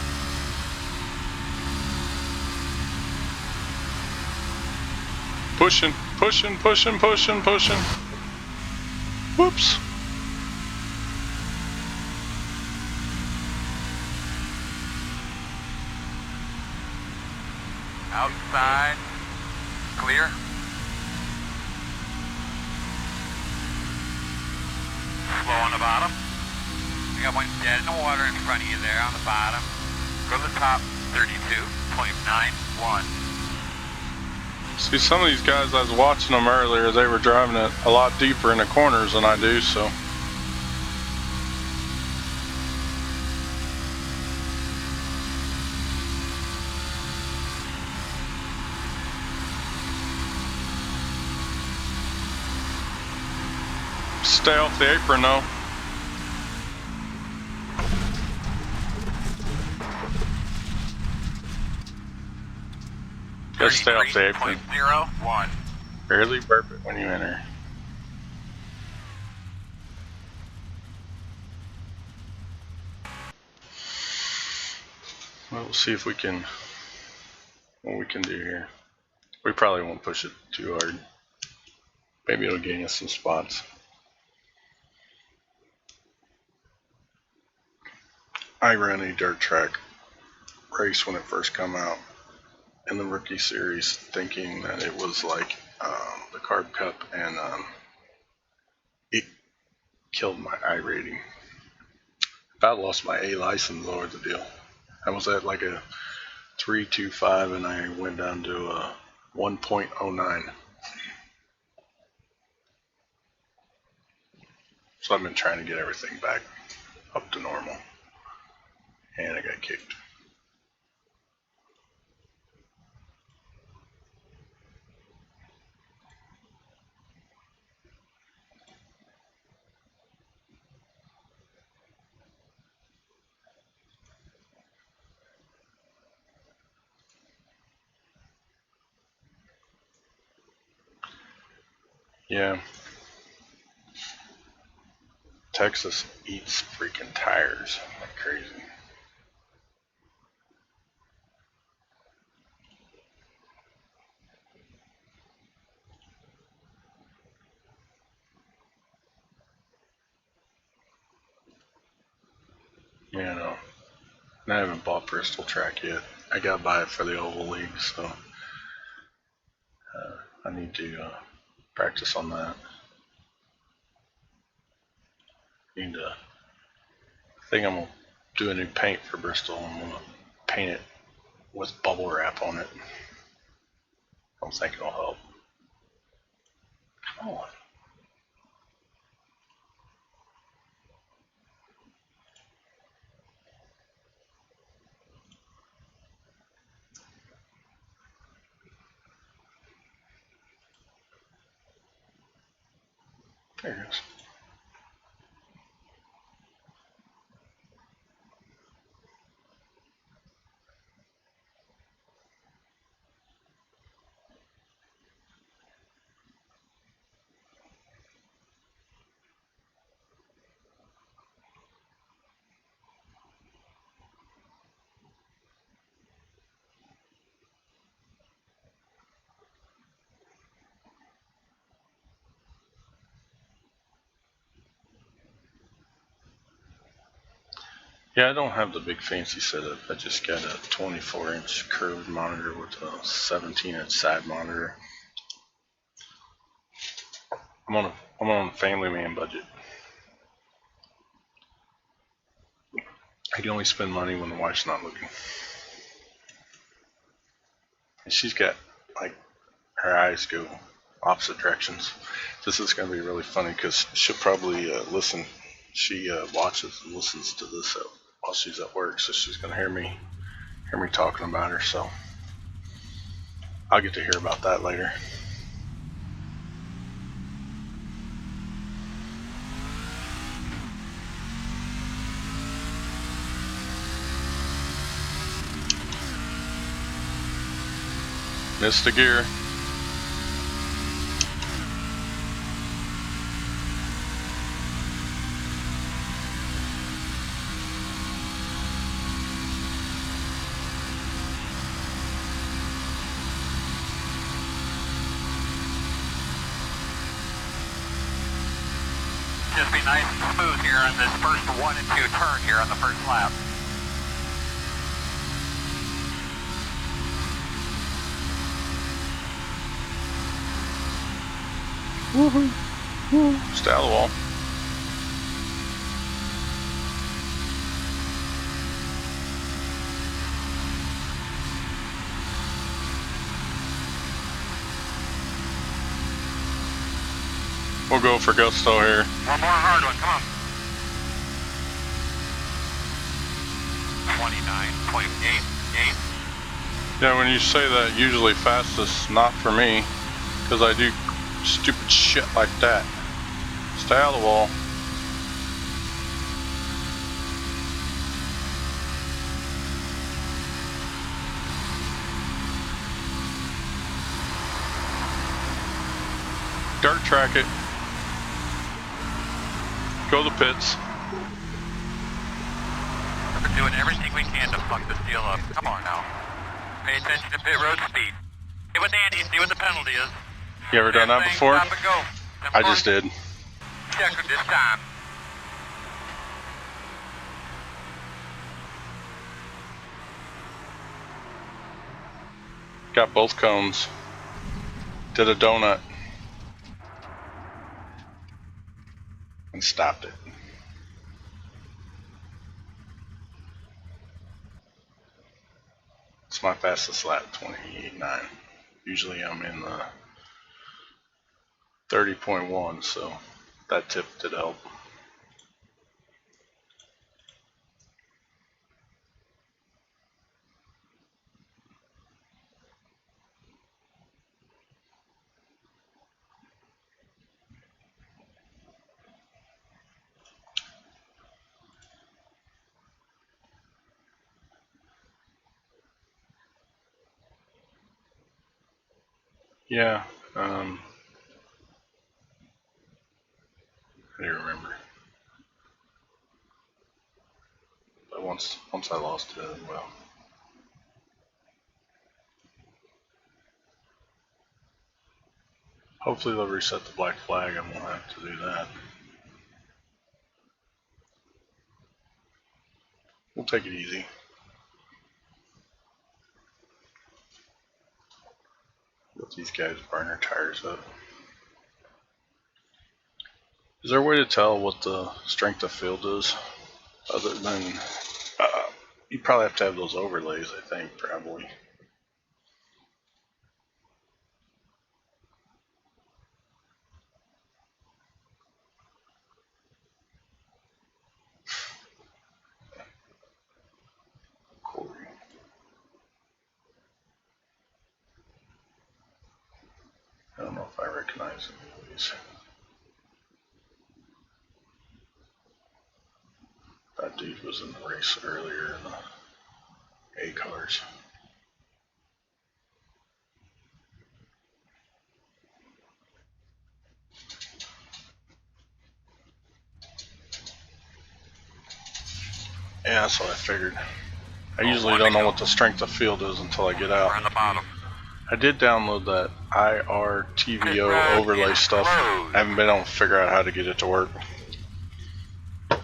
Pushing, pushing, pushing, pushing, pushing. Whoops. Outside. Clear. Slow on the bottom. You got one dead in the water in front of you there on the bottom. Go to the top. 32.91. See, some of these guys, I was watching them earlier, they were driving it a lot deeper in the corners than I do, so. Stay off the apron though. Just stay off the apron. 33.01. Barely burp it when you enter. Well, we'll see if we can, what we can do here. We probably won't push it too hard. Maybe it'll gain us some spots. I ran a dirt track race when it first came out in the rookie series, thinking that it was like the Carb Cup, and it killed my I rating. About lost my A license over the deal. I was at like a 3.25 and I went down to a 1.09. So I've been trying to get everything back up to normal, and I got kicked. Yeah. Texas eats freaking tires like crazy. Yeah, no. And I haven't bought Bristol track yet. I gotta buy it for the Oval League, so I need to practice on that. I think I'm gonna do a new paint for Bristol. I'm gonna paint it with bubble wrap on it. I think it'll help. Come on. There it is. Yeah, I don't have the big fancy setup. I just got a 24-inch curved monitor with a 17-inch side monitor. I'm on a family man budget. I can only spend money when the wife's not looking. And she's got, like, her eyes go opposite directions. This is going to be really funny because she'll probably listen she watches and listens to this while she's at work, so she's gonna hear me talking about her. So I'll get to hear about that later. Missed a gear. Just be nice and smooth here on this first 1 and 2 turn here on the first lap. Woohoo! Stay out of the wall. We'll go for gusto here. One more hard one, come on. 29.88. Yeah, when you say that, usually fastest not for me, because I do stupid shit like that. Stay out of the wall. Dirt track it. Go to the pits. We're doing everything we can to fuck this deal up. Come on now. Pay attention to pit road speed. Get with Andy, see what the penalty is. You ever done that before? Stop and go. I just did. Check it this time. Got both cones. Did a donut. And stopped it. It's my fastest lap, 28.9. Usually I'm in the 30.1, so that tip did help. Yeah, I do remember. But once I lost it, well. Hopefully they'll reset the black flag and we'll have to do that. We'll take it easy. Let these guys burn their tires up. Is there a way to tell what the strength of field is? Other than, you probably have to have those overlays, I think, probably. Corey. I don't know if I recognize any of these. That dude was in the race earlier in the A cars. Yeah, that's what I figured. I usually don't know what the strength of field is until I get out. We're on the bottom. I did download that IRTVO overlay stuff. I haven't been able to figure out how to get it to work.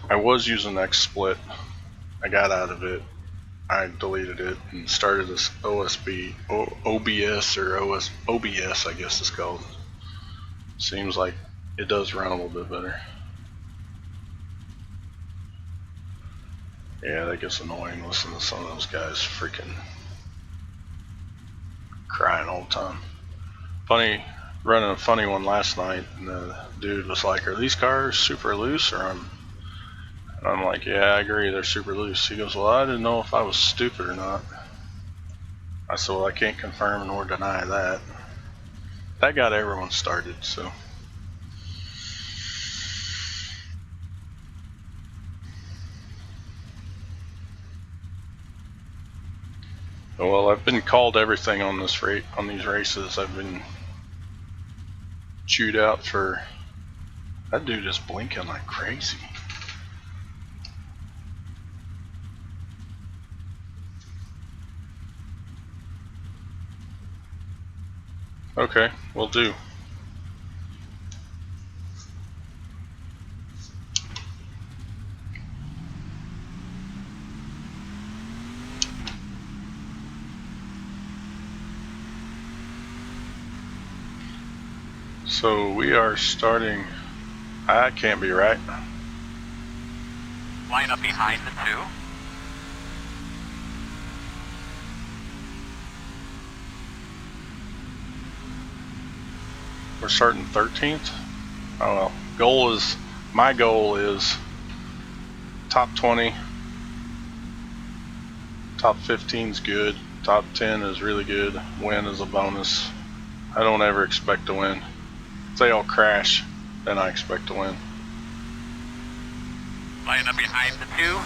I was using XSplit. I got out of it. I deleted it and started this OBS or OBS, I guess it's called. Seems like it does run a little bit better. Yeah, that gets annoying listening to some of those guys freaking crying all the time. Running a funny one last night, and the dude was like, "Are these cars super loose or And I'm like, yeah, I agree, they're super loose. He goes, well, I didn't know if I was stupid or not. I said, well, I can't confirm nor deny that. That got everyone started, so. Well, I've been called everything on this on these races. I've been chewed out for. That dude is blinking like crazy. Okay, will do. So we are starting. That can't be right. Line up behind the two. We're starting 13th. Oh well. My goal is top 20. Top 15 is good. Top 10 is really good. Win is a bonus. I don't ever expect to win. If they all crash, then I expect to win. Line up behind the two.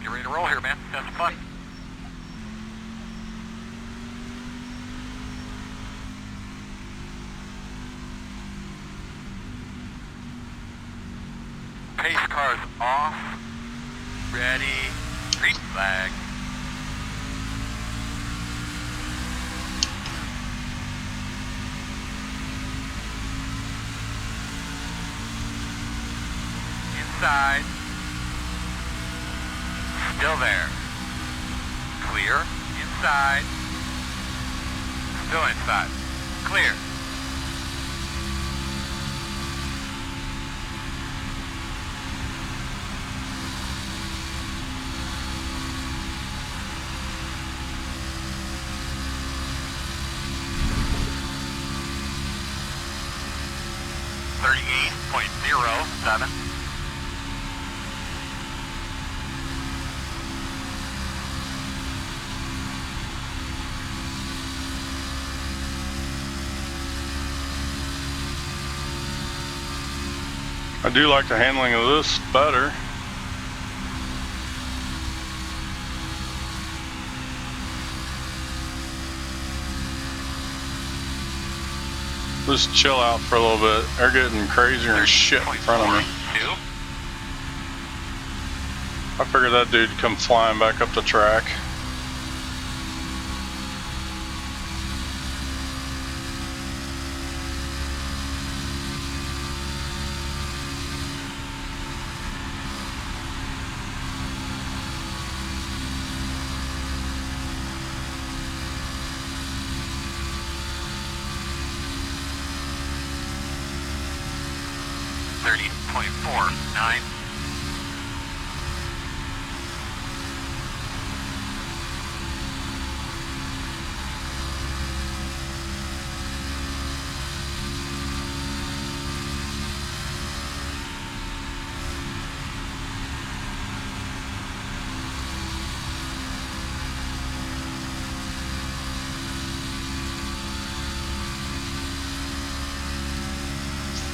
Get ready to roll here, man. Have some fun. Pace cars off. Ready. Green flag. Inside. Still there. Clear. Inside. Still inside. Clear. .07. I do like the handling of this better. Just chill out for a little bit. They're getting crazier and shit in front of me. I figured that dude'd come flying back up the track. .49.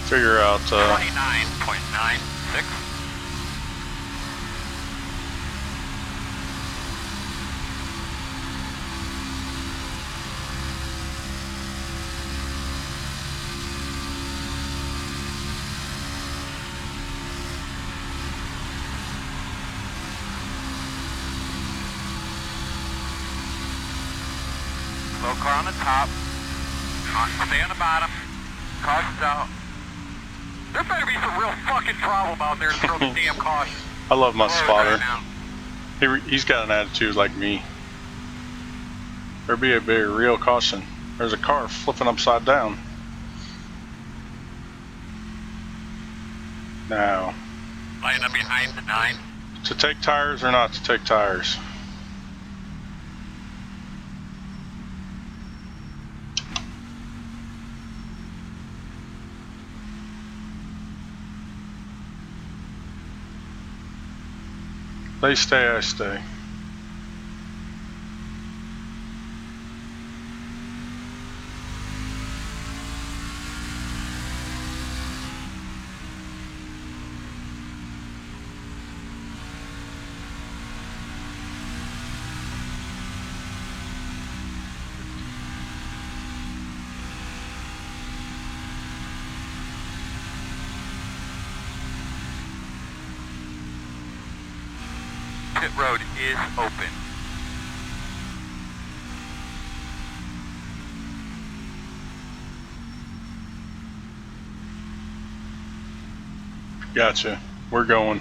Figure out 29.96. Low car on the top. Stay on the bottom. Caution's out. There better be some real fucking problem out there to throw the damn caution. I love my spotter. He's got an attitude like me. There be a very real caution. There's a car flipping upside down. Now. Line up behind the 9. To take tires or not to take tires? They stay, I stay. Pit road is open. Gotcha. We're going.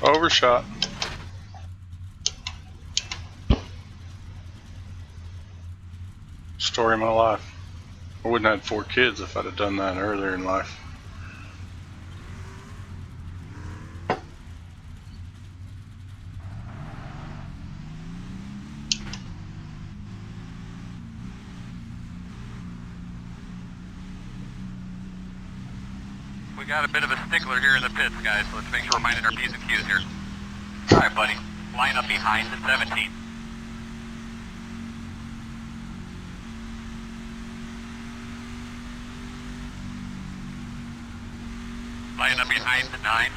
Overshot. Story of my life. I wouldn't have had 4 kids if I'd have done that earlier in life. We got a bit of a stickler here in the pits, guys, so let's make sure we're minding our P's and Q's here. Alright, buddy. Line up behind the 17. Line up behind the 9.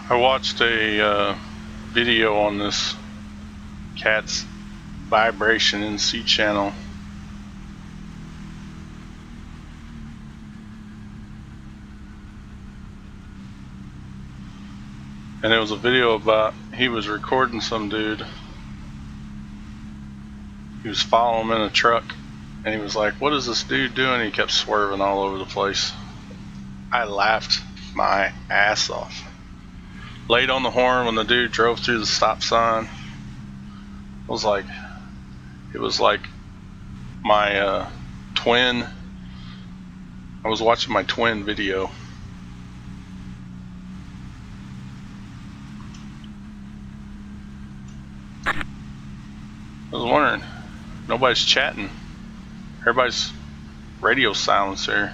I watched a video on this cat's vibration NC channel. And it was a video about, he was recording some dude. He was following him in a truck, and he was like, "What is this dude doing?" He kept swerving all over the place. I laughed my ass off. Laid on the horn when the dude drove through the stop sign. It was like my twin. I was watching my twin video. I was wondering, nobody's chatting. Everybody's radio silence here.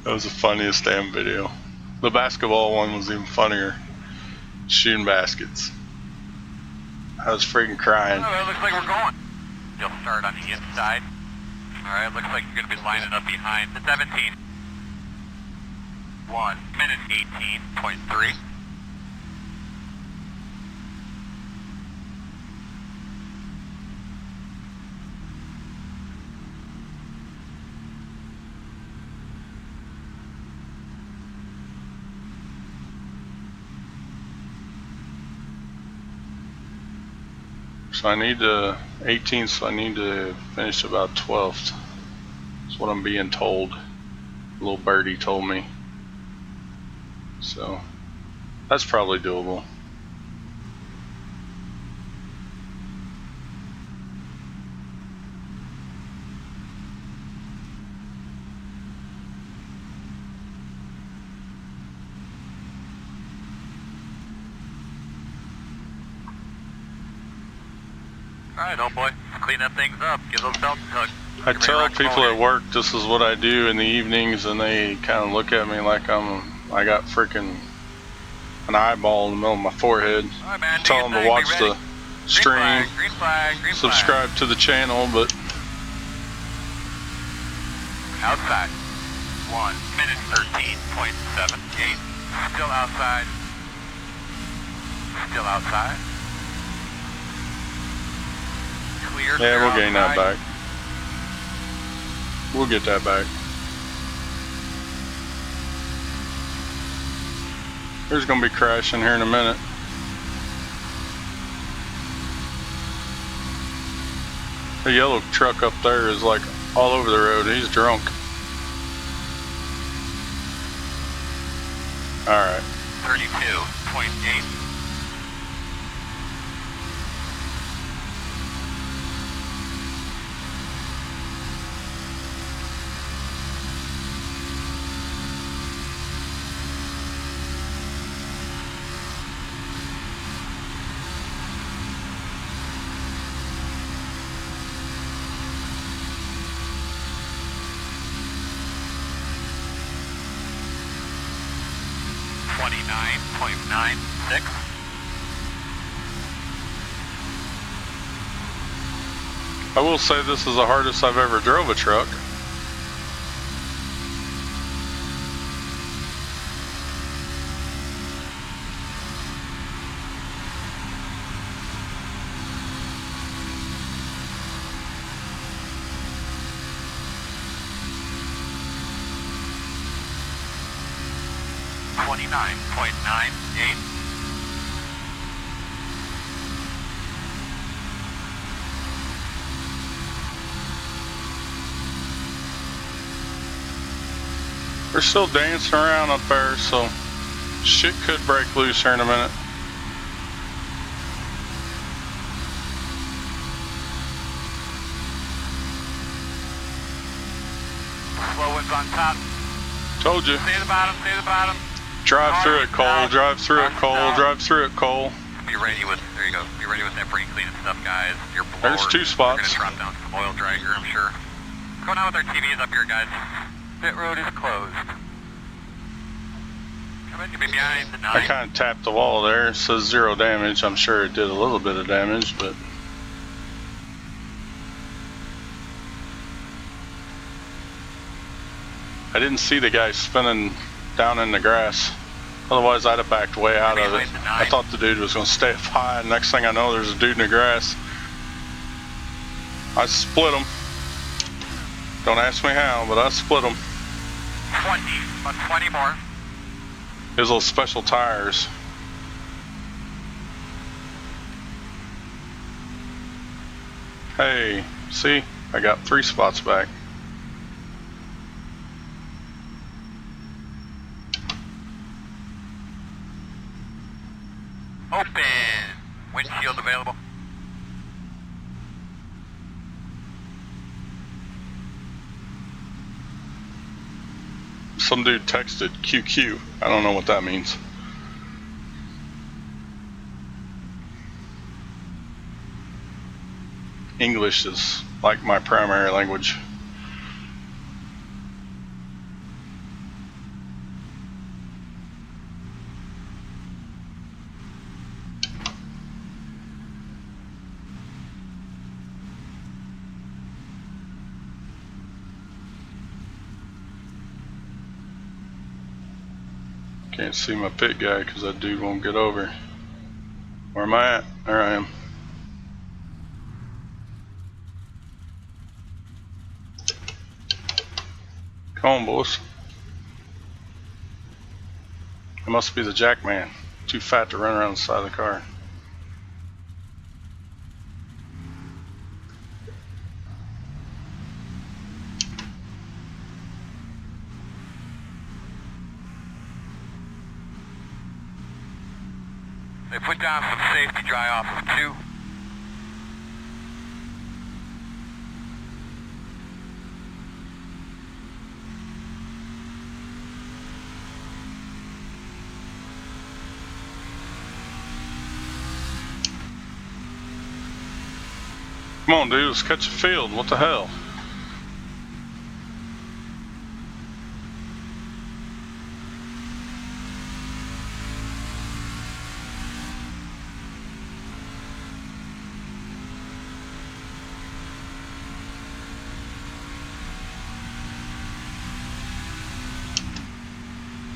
That was the funniest damn video. The basketball one was even funnier. Shooting baskets. I was freaking crying. Oh, it looks like we're going. You'll start on the inside. Alright, looks like you're going to be lining up behind the 17. 1 minute 18.3. So I need to 18th, so I need to finish about 12th. That's what I'm being told. Little birdie told me. So that's probably doable. Alright, old boy, clean up things up, give those belts a tug. I tell people at work this is what I do in the evenings, and they kind of look at me like I got freaking an eyeball in the middle of my forehead. All right, man, Tell them to watch the stream, green flag. subscribe to the channel, but Outside. 1 minute 13.78. Still outside. Still outside. Clear. yeah, we'll gain that outside. back. We'll get that back. There's gonna be crashing here in a minute. The yellow truck up there is like all over the road. He's drunk. Alright. 32.8. .96. I will say this is the hardest I've ever drove a truck. .98. We're still dancing around up there, so shit could break loose here in a minute. Slow one's on top. Told you. Stay at the bottom, stay at the bottom. Drive through it, Cole. Drive through it, Cole. Drive through it, Cole. Be ready with, there you go. Be ready with that brake cleaning stuff, guys. Your blower. There's two spots. We're gonna drop down some oil dragger, I'm sure. What's going on with our TVs up here, guys? Pit road is closed. Come in, you'll be behind the 9. I kind of tapped the wall there. It says 0 damage. I'm sure it did a little bit of damage, but I didn't see the guy spinning down in the grass. Otherwise, I'd have backed way out of it. I thought the dude was going to stay up high. Next thing I know, there's a dude in the grass. I split him. Don't ask me how, but I split him. 20, about 20 more. His little special tires. Hey, see? I got 3 spots back. Open. Windshield available. Some dude texted QQ. I don't know what that means. English is like my primary language. Can't see my pit guy because that dude won't get over. Where am I at? There I am. Come on, boys. I must be the jack man. Too fat to run around the side of the car. They put down some safety dry off of 2. Come on, dude. Let's catch a field. What the hell?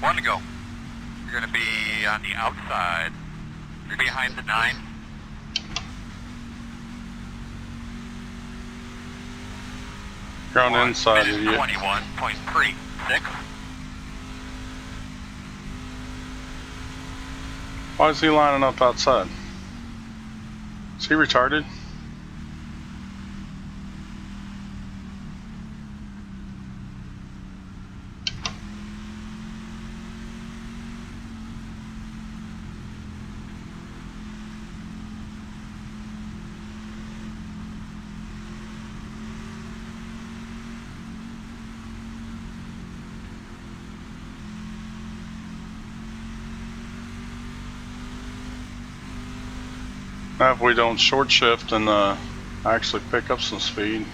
One to go. You're going to be on the outside. You're behind the 9. You're on the inside, idiot. 21.36. Why is he lining up outside? Is he retarded? Now if we don't short shift and actually pick up some speed,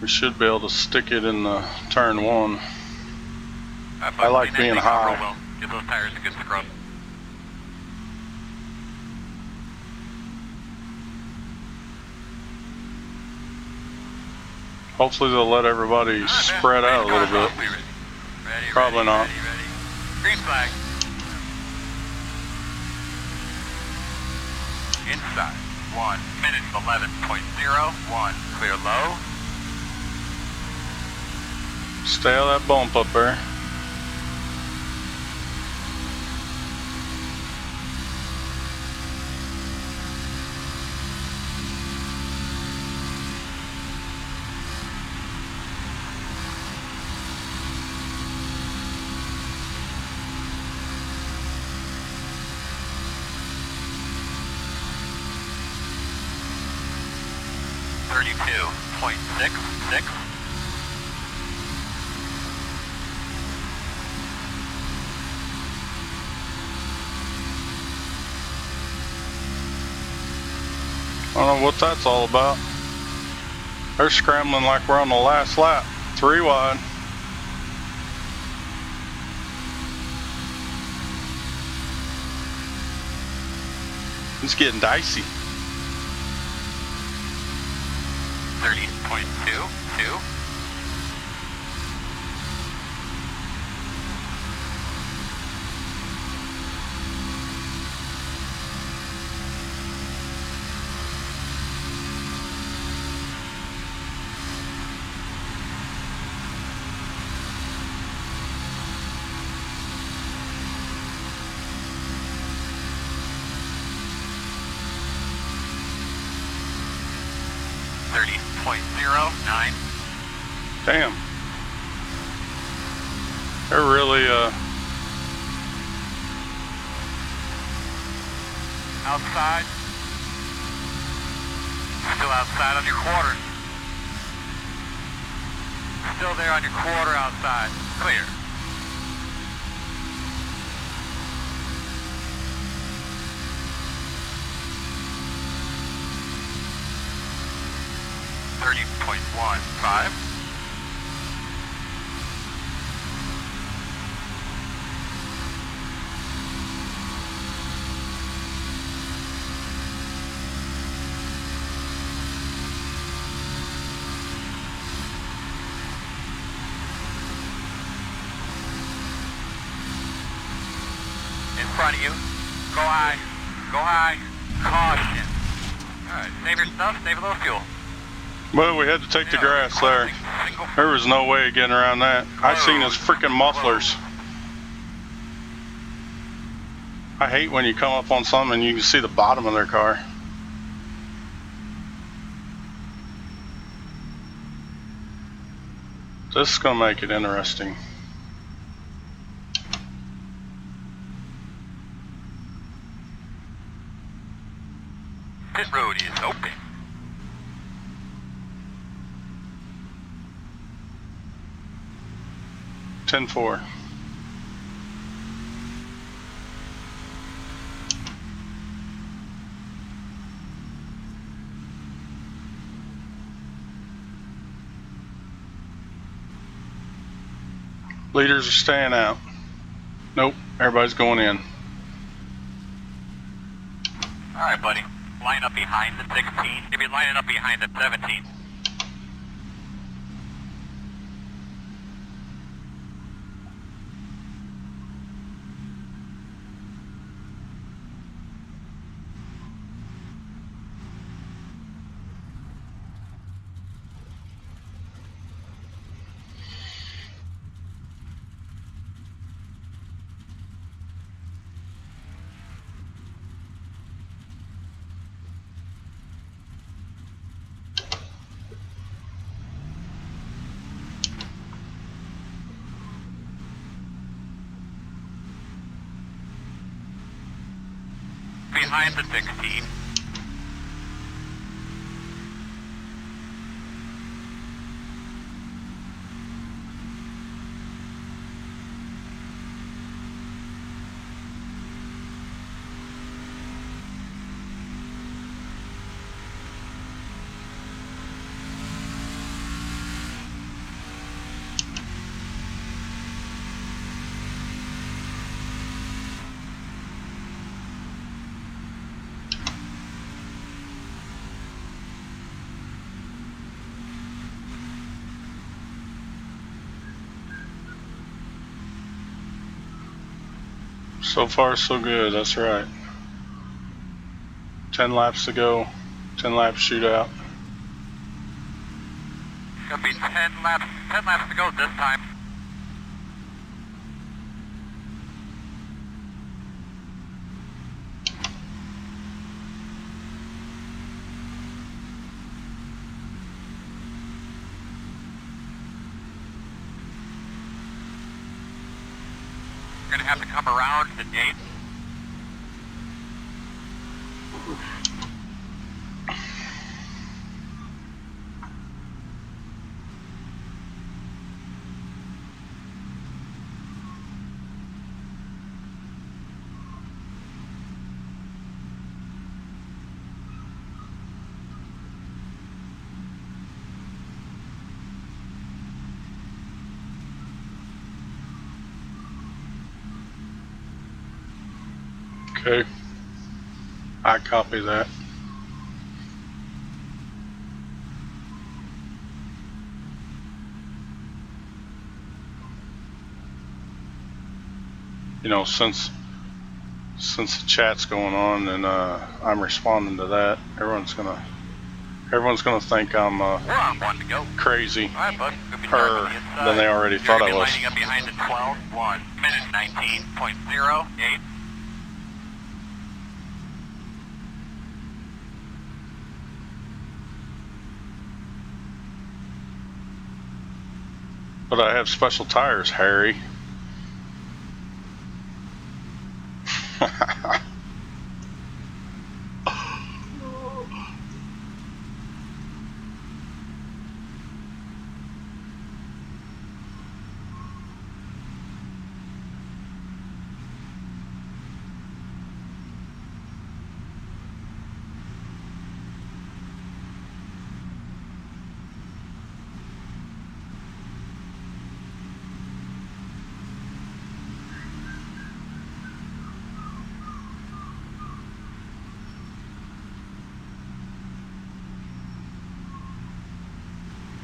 we should be able to stick it in the turn 1. I like being high. Well. Give those tires a good scrub. Hopefully they'll let everybody spread out a little bit. Probably not. Green flag. Inside. 1 minute 11.01. Clear low. Stay on that bump up there. .66. I don't know what that's all about. They're scrambling like we're on the last lap. 3 wide. It's getting dicey. 30.22. .09. Damn. They're really, Outside. Still outside on your quarter. Still there on your quarter outside. Clear. .15. In front of you. Go high. Go high. Caution. Alright, save your stuff, save a little fuel. well, we had to take the grass there. There was no way of getting around that. I seen his freaking mufflers. I hate when you come up on something and you can see the bottom of their car. This is gonna make it interesting. Pit road is open. Ten four. Leaders are staying out. Nope, everybody's going in. Alright, buddy. Line up behind the 16. Maybe lining up behind the 17. behind the 16. So far, so good. That's right. 10 laps to go. 10 lap shootout. It's gonna be 10 laps to go this time. You're gonna have to come around the gate. Okay. I copy that. You know, since the chat's going on and I'm responding to that, everyone's gonna think I'm We're on 1 to go. crazy, All right, bud. We'll be starting on the inside. than they already You're thought gonna I be was. lining up behind the 12, 1 minute 19.08. But I have special tires, Harry.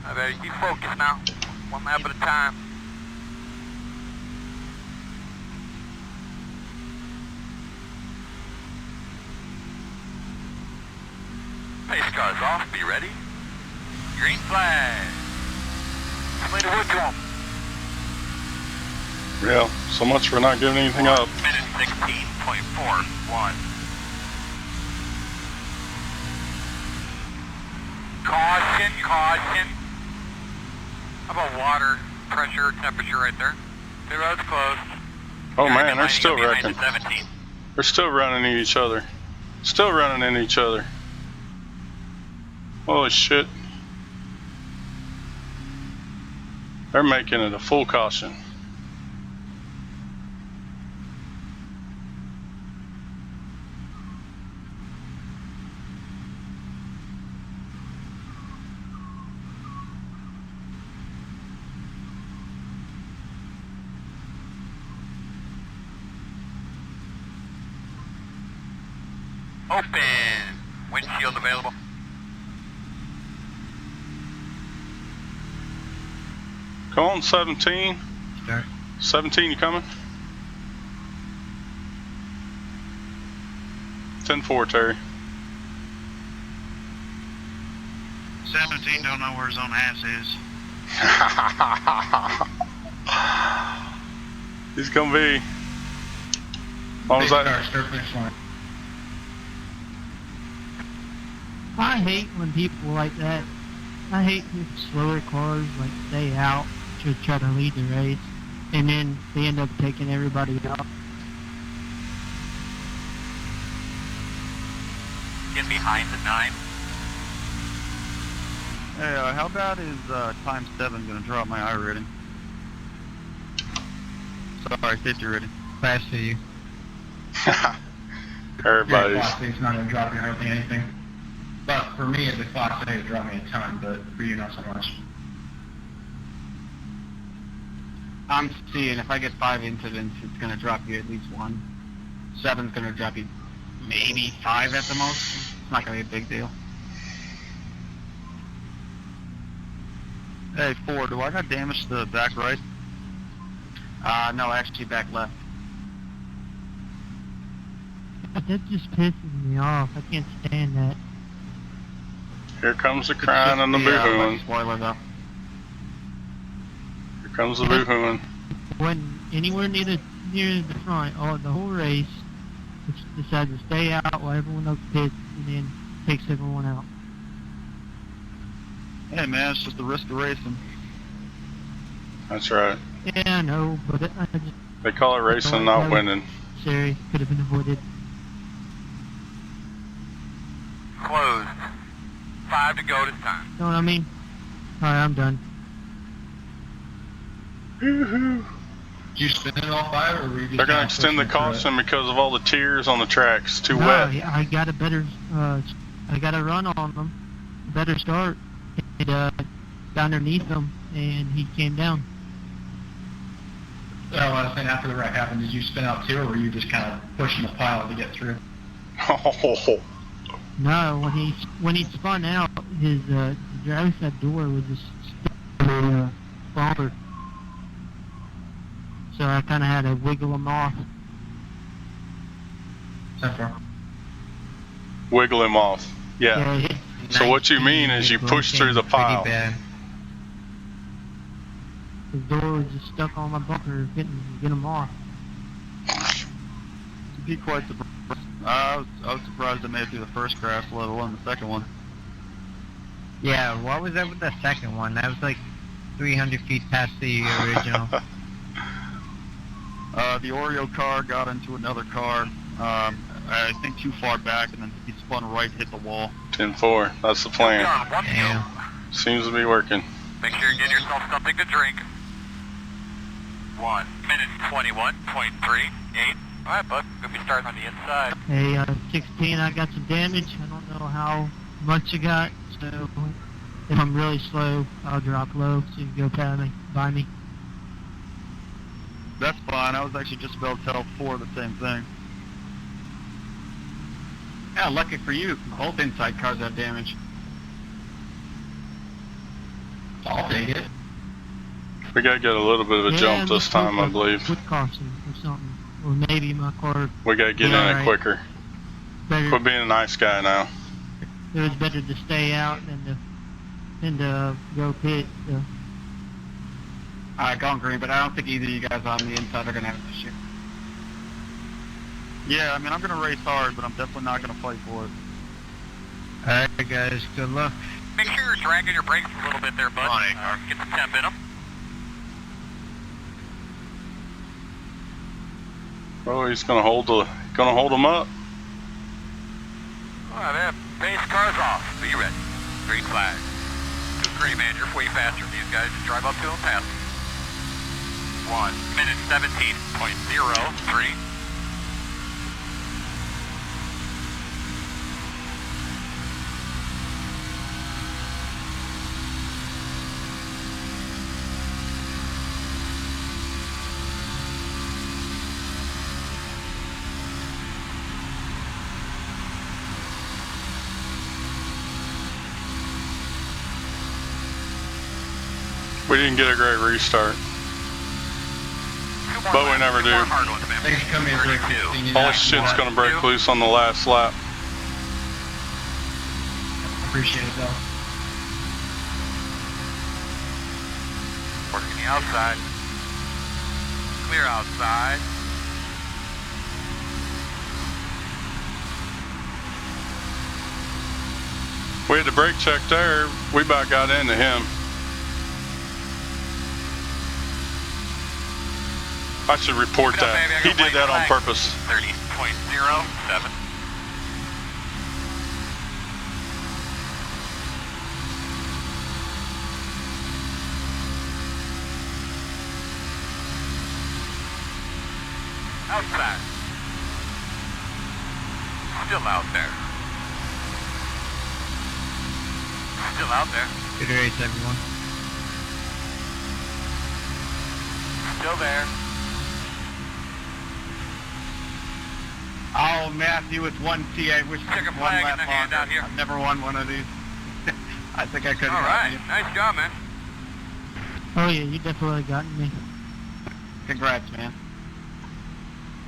I better be focused now. 1 lap at a time. Pace car's off. Be ready. Green flag. Later, wood to 'em. Yeah, so much for not giving anything up. Minute 16.41. Caution, caution. How about water pressure, temperature right there? The road's closed. Oh Guys, man, they're still behind wrecking. the 17. They're still running into each other. Still running into each other. Holy shit. They're making it a full caution. Open. Windshield available. Come on, 17. Start. 17, you coming? 10-4, Terry. 17 don't know where his own ass is. He's gonna be. What was that? Start finish line. I hate when people like that. I hate when slower cars like stay out to try to lead the race, and then they end up taking everybody out. Get behind the 9. Hey, how bad is time 7 going to drop my iRating? Sorry, safety rating. Fast to you. Everybody's. Class A, it's not going to drop you hardly anything. But for me, as a Class A, it dropped me a ton, but for you, not so much. I'm seeing if I get 5 incidents, it's going to drop you at least 1. 7's going to drop you maybe 5 at the most. It's not going to be a big deal. Hey, 4, do I got damage to the back right? No, actually back left. That just pisses me off. I can't stand that. Here comes the crying and the boo-hooing. Spoiler though. Here comes the boo-hooing. When anywhere near the front, the whole race, it decides to stay out while everyone else pits and then takes everyone out. Hey man, it's just the risk of racing. That's right. Yeah, I know, but I just... They call it racing, not winning. Sorry, could have been avoided. Closed. 5 to go this time. Know what I mean? Alright, I'm done. Woohoo! Did you spin it all 5, or were you just They're going to kinda extend the pushing it through caution because of all the tiers on the tracks. Too No, wet. I got a better, I got a run on them. Better start. And, got underneath him, and he came down. it? I was saying, after the wreck happened, did you spin out too, or were you just kind of pushing the pile to get through? Oh. No, when he spun out, his the driver's side door was just stuck in the bumper. So I kind of had to wiggle him off. Wiggle him off. Yeah. Yeah, So what you mean is you push through the pile. his door was just stuck on my bumper, get him off. To be quite surprised. I was surprised I made it through the first crash, let alone the second one. Yeah, what was that with the second one? That was like 300 feet past the original. The Oreo car got into another car, I think too far back, and then he spun right, hit the wall. 10-4. That's the plan. Damn. Seems to be working. Make sure you get yourself something to drink. 1 minute 21.38. Alright, bud. We'll be starting on the inside. Hey, 16, I got some damage. I don't know how much I got, so if I'm really slow, I'll drop low so you can go by me. That's fine, I was actually just about to tell 4 the same thing. Yeah, lucky for you, both inside cars have damage. I'll take it. We got to get a little bit of a jump this time, I believe. With caution or something. Or maybe my car... We got to get in it quicker. Quit being a nice guy now. It was better to stay out than to go pit. So. Alright, going green, but I don't think either of you guys on the inside are going to have an issue. Yeah, I mean, I'm going to race hard, but I'm definitely not going to fight for it. Alright guys, good luck. Make sure you're dragging your brakes a little bit there, bud. Get the temp in them. Oh, he's going to hold them up. Alright, man. Base car's off. Be ready. Green flag. Green man, you're way faster than these guys. Just drive up to them past them. 1 minute 17.03. We didn't get a great restart. But we never do. Thanks for coming in. All shit's going to break loose on the last lap. Appreciate it, though. Working the outside. Clear outside. We had the brake check there. We about got into him. I should report that. He did that on purpose. 30.07. Outside. Still out there. Still out there. Good race, everyone. Still there. Oh, Matthew, with one T, I wish I Took a could one flag in lap the hand longer. out here. I've never won one of these. I think I could have All gotten right. you. Nice job, man. Oh yeah, you definitely gotten me. Congrats, man.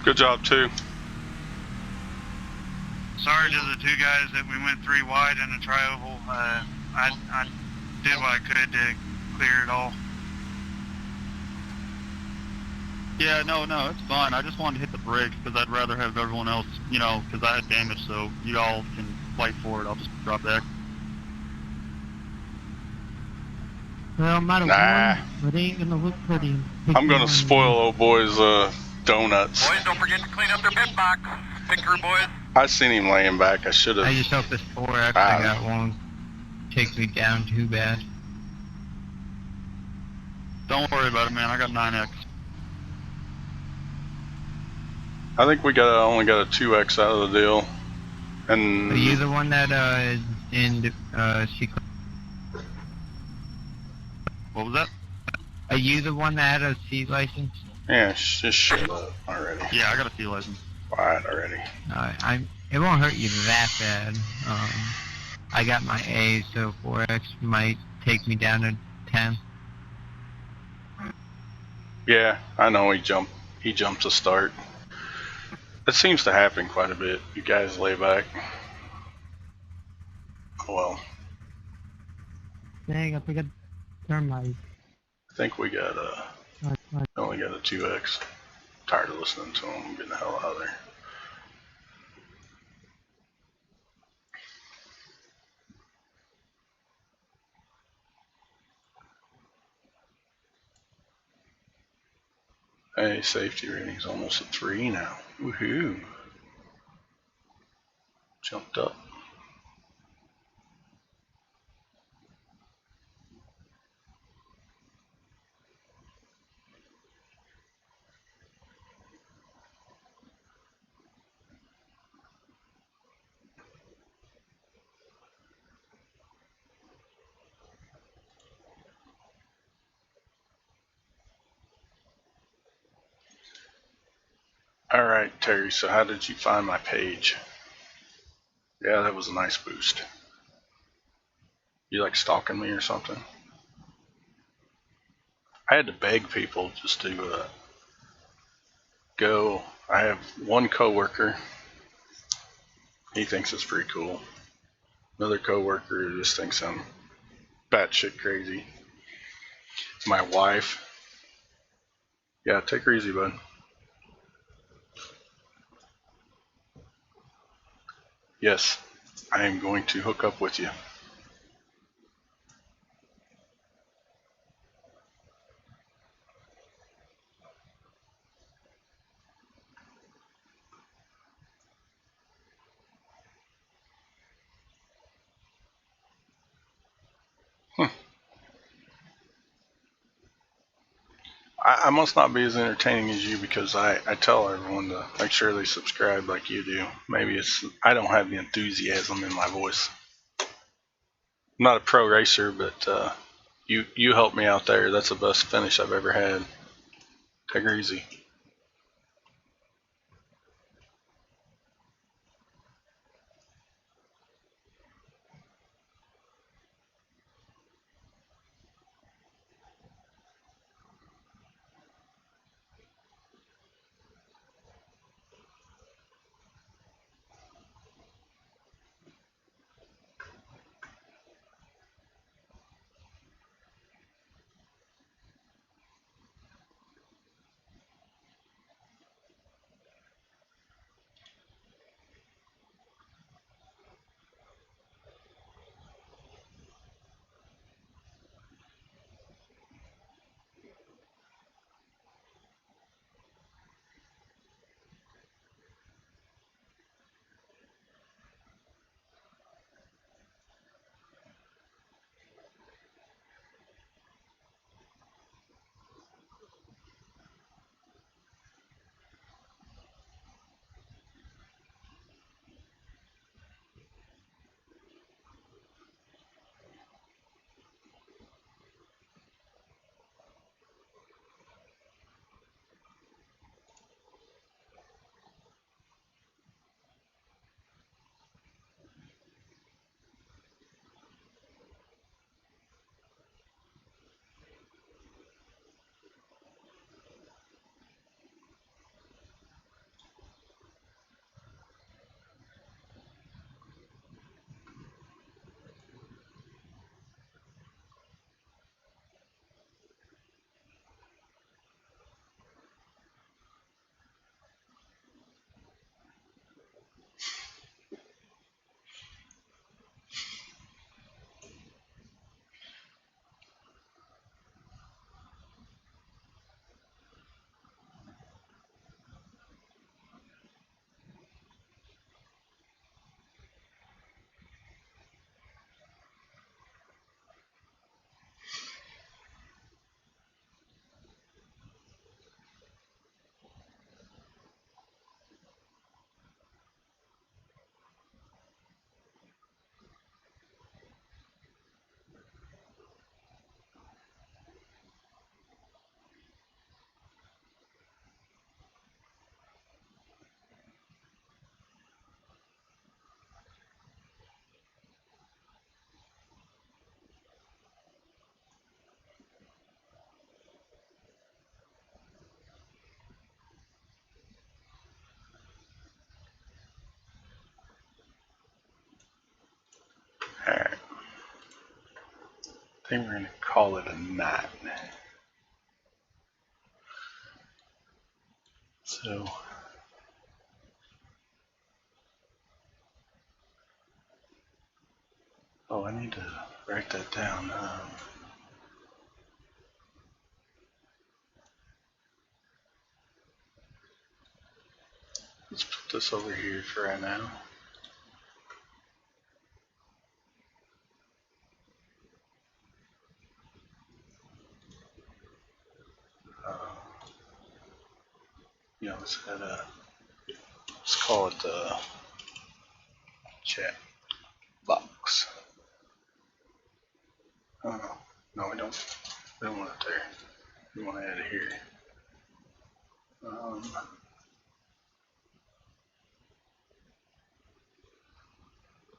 Good job too. Sorry to the two guys that we went 3 wide in the tri-oval. I did what I could to clear it all. Yeah, no, it's fine. I just wanted to hit the brakes because I'd rather have everyone else, you know, because I had damage, so you all can fight for it. I'll just drop back. Well, I might have won, but it ain't gonna look pretty. I'm gonna spoil old boy's donuts. Boys, don't forget to clean up their pit box. Pit crew, boys. I seen him laying back. I should have. I just hope this 4X I got won't take me down too bad. Don't worry about it, man. I got 9X. I think we only got a 2X out of the deal. And Are you the one that is in secret? What was that? Are you the one that had a C license? yeah, just shut up already. Yeah, I got a C license. Quiet already. It won't hurt you that bad. I got my A, so 4X might take me down to 10. Yeah, I know he jumped to start. It seems to happen quite a bit. You guys lay back. Oh well. Dang, I forgot to turn my... I think we got only got a 2X. Tired of listening to him. I'm getting the hell out of there. Hey, safety rating's almost at 3 now. Woohoo! Jumped up. Alright, Terry, so how did you find my page? Yeah, that was a nice boost. You like stalking me or something? I had to beg people just to go. I have one coworker. He thinks it's pretty cool. Another coworker just thinks I'm batshit crazy. My wife. Yeah, take her easy, bud. Yes, I am going to hook up with you. I must not be as entertaining as you because I tell everyone to make sure they subscribe like you do. Maybe it's I don't have the enthusiasm in my voice. I'm not a pro racer, but you helped me out there. That's the best finish I've ever had. Take her easy. I think we're going to call it a night. So, oh, I need to write that down. Let's put this over here for right now. Yeah, let's call it the chat box. Oh, no, we don't want it there. We want to add it here.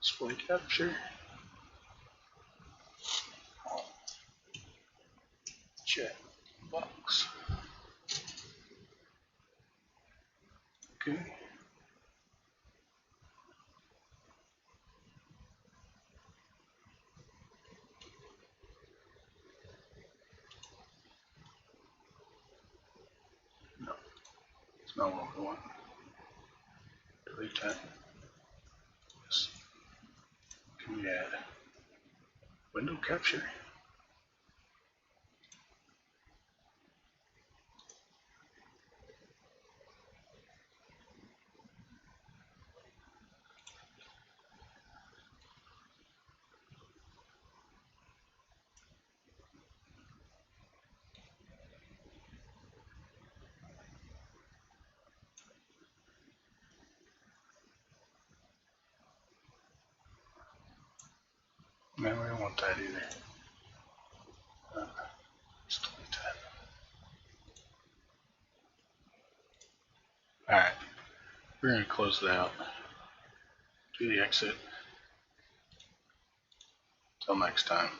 Display capture. Chat box. Okay. No, it's not what we want. Delete that. Yes. Can we add window capture? No, we don't want that either. Just delete that. Alright, we're going to close it out. Do the exit. Till next time.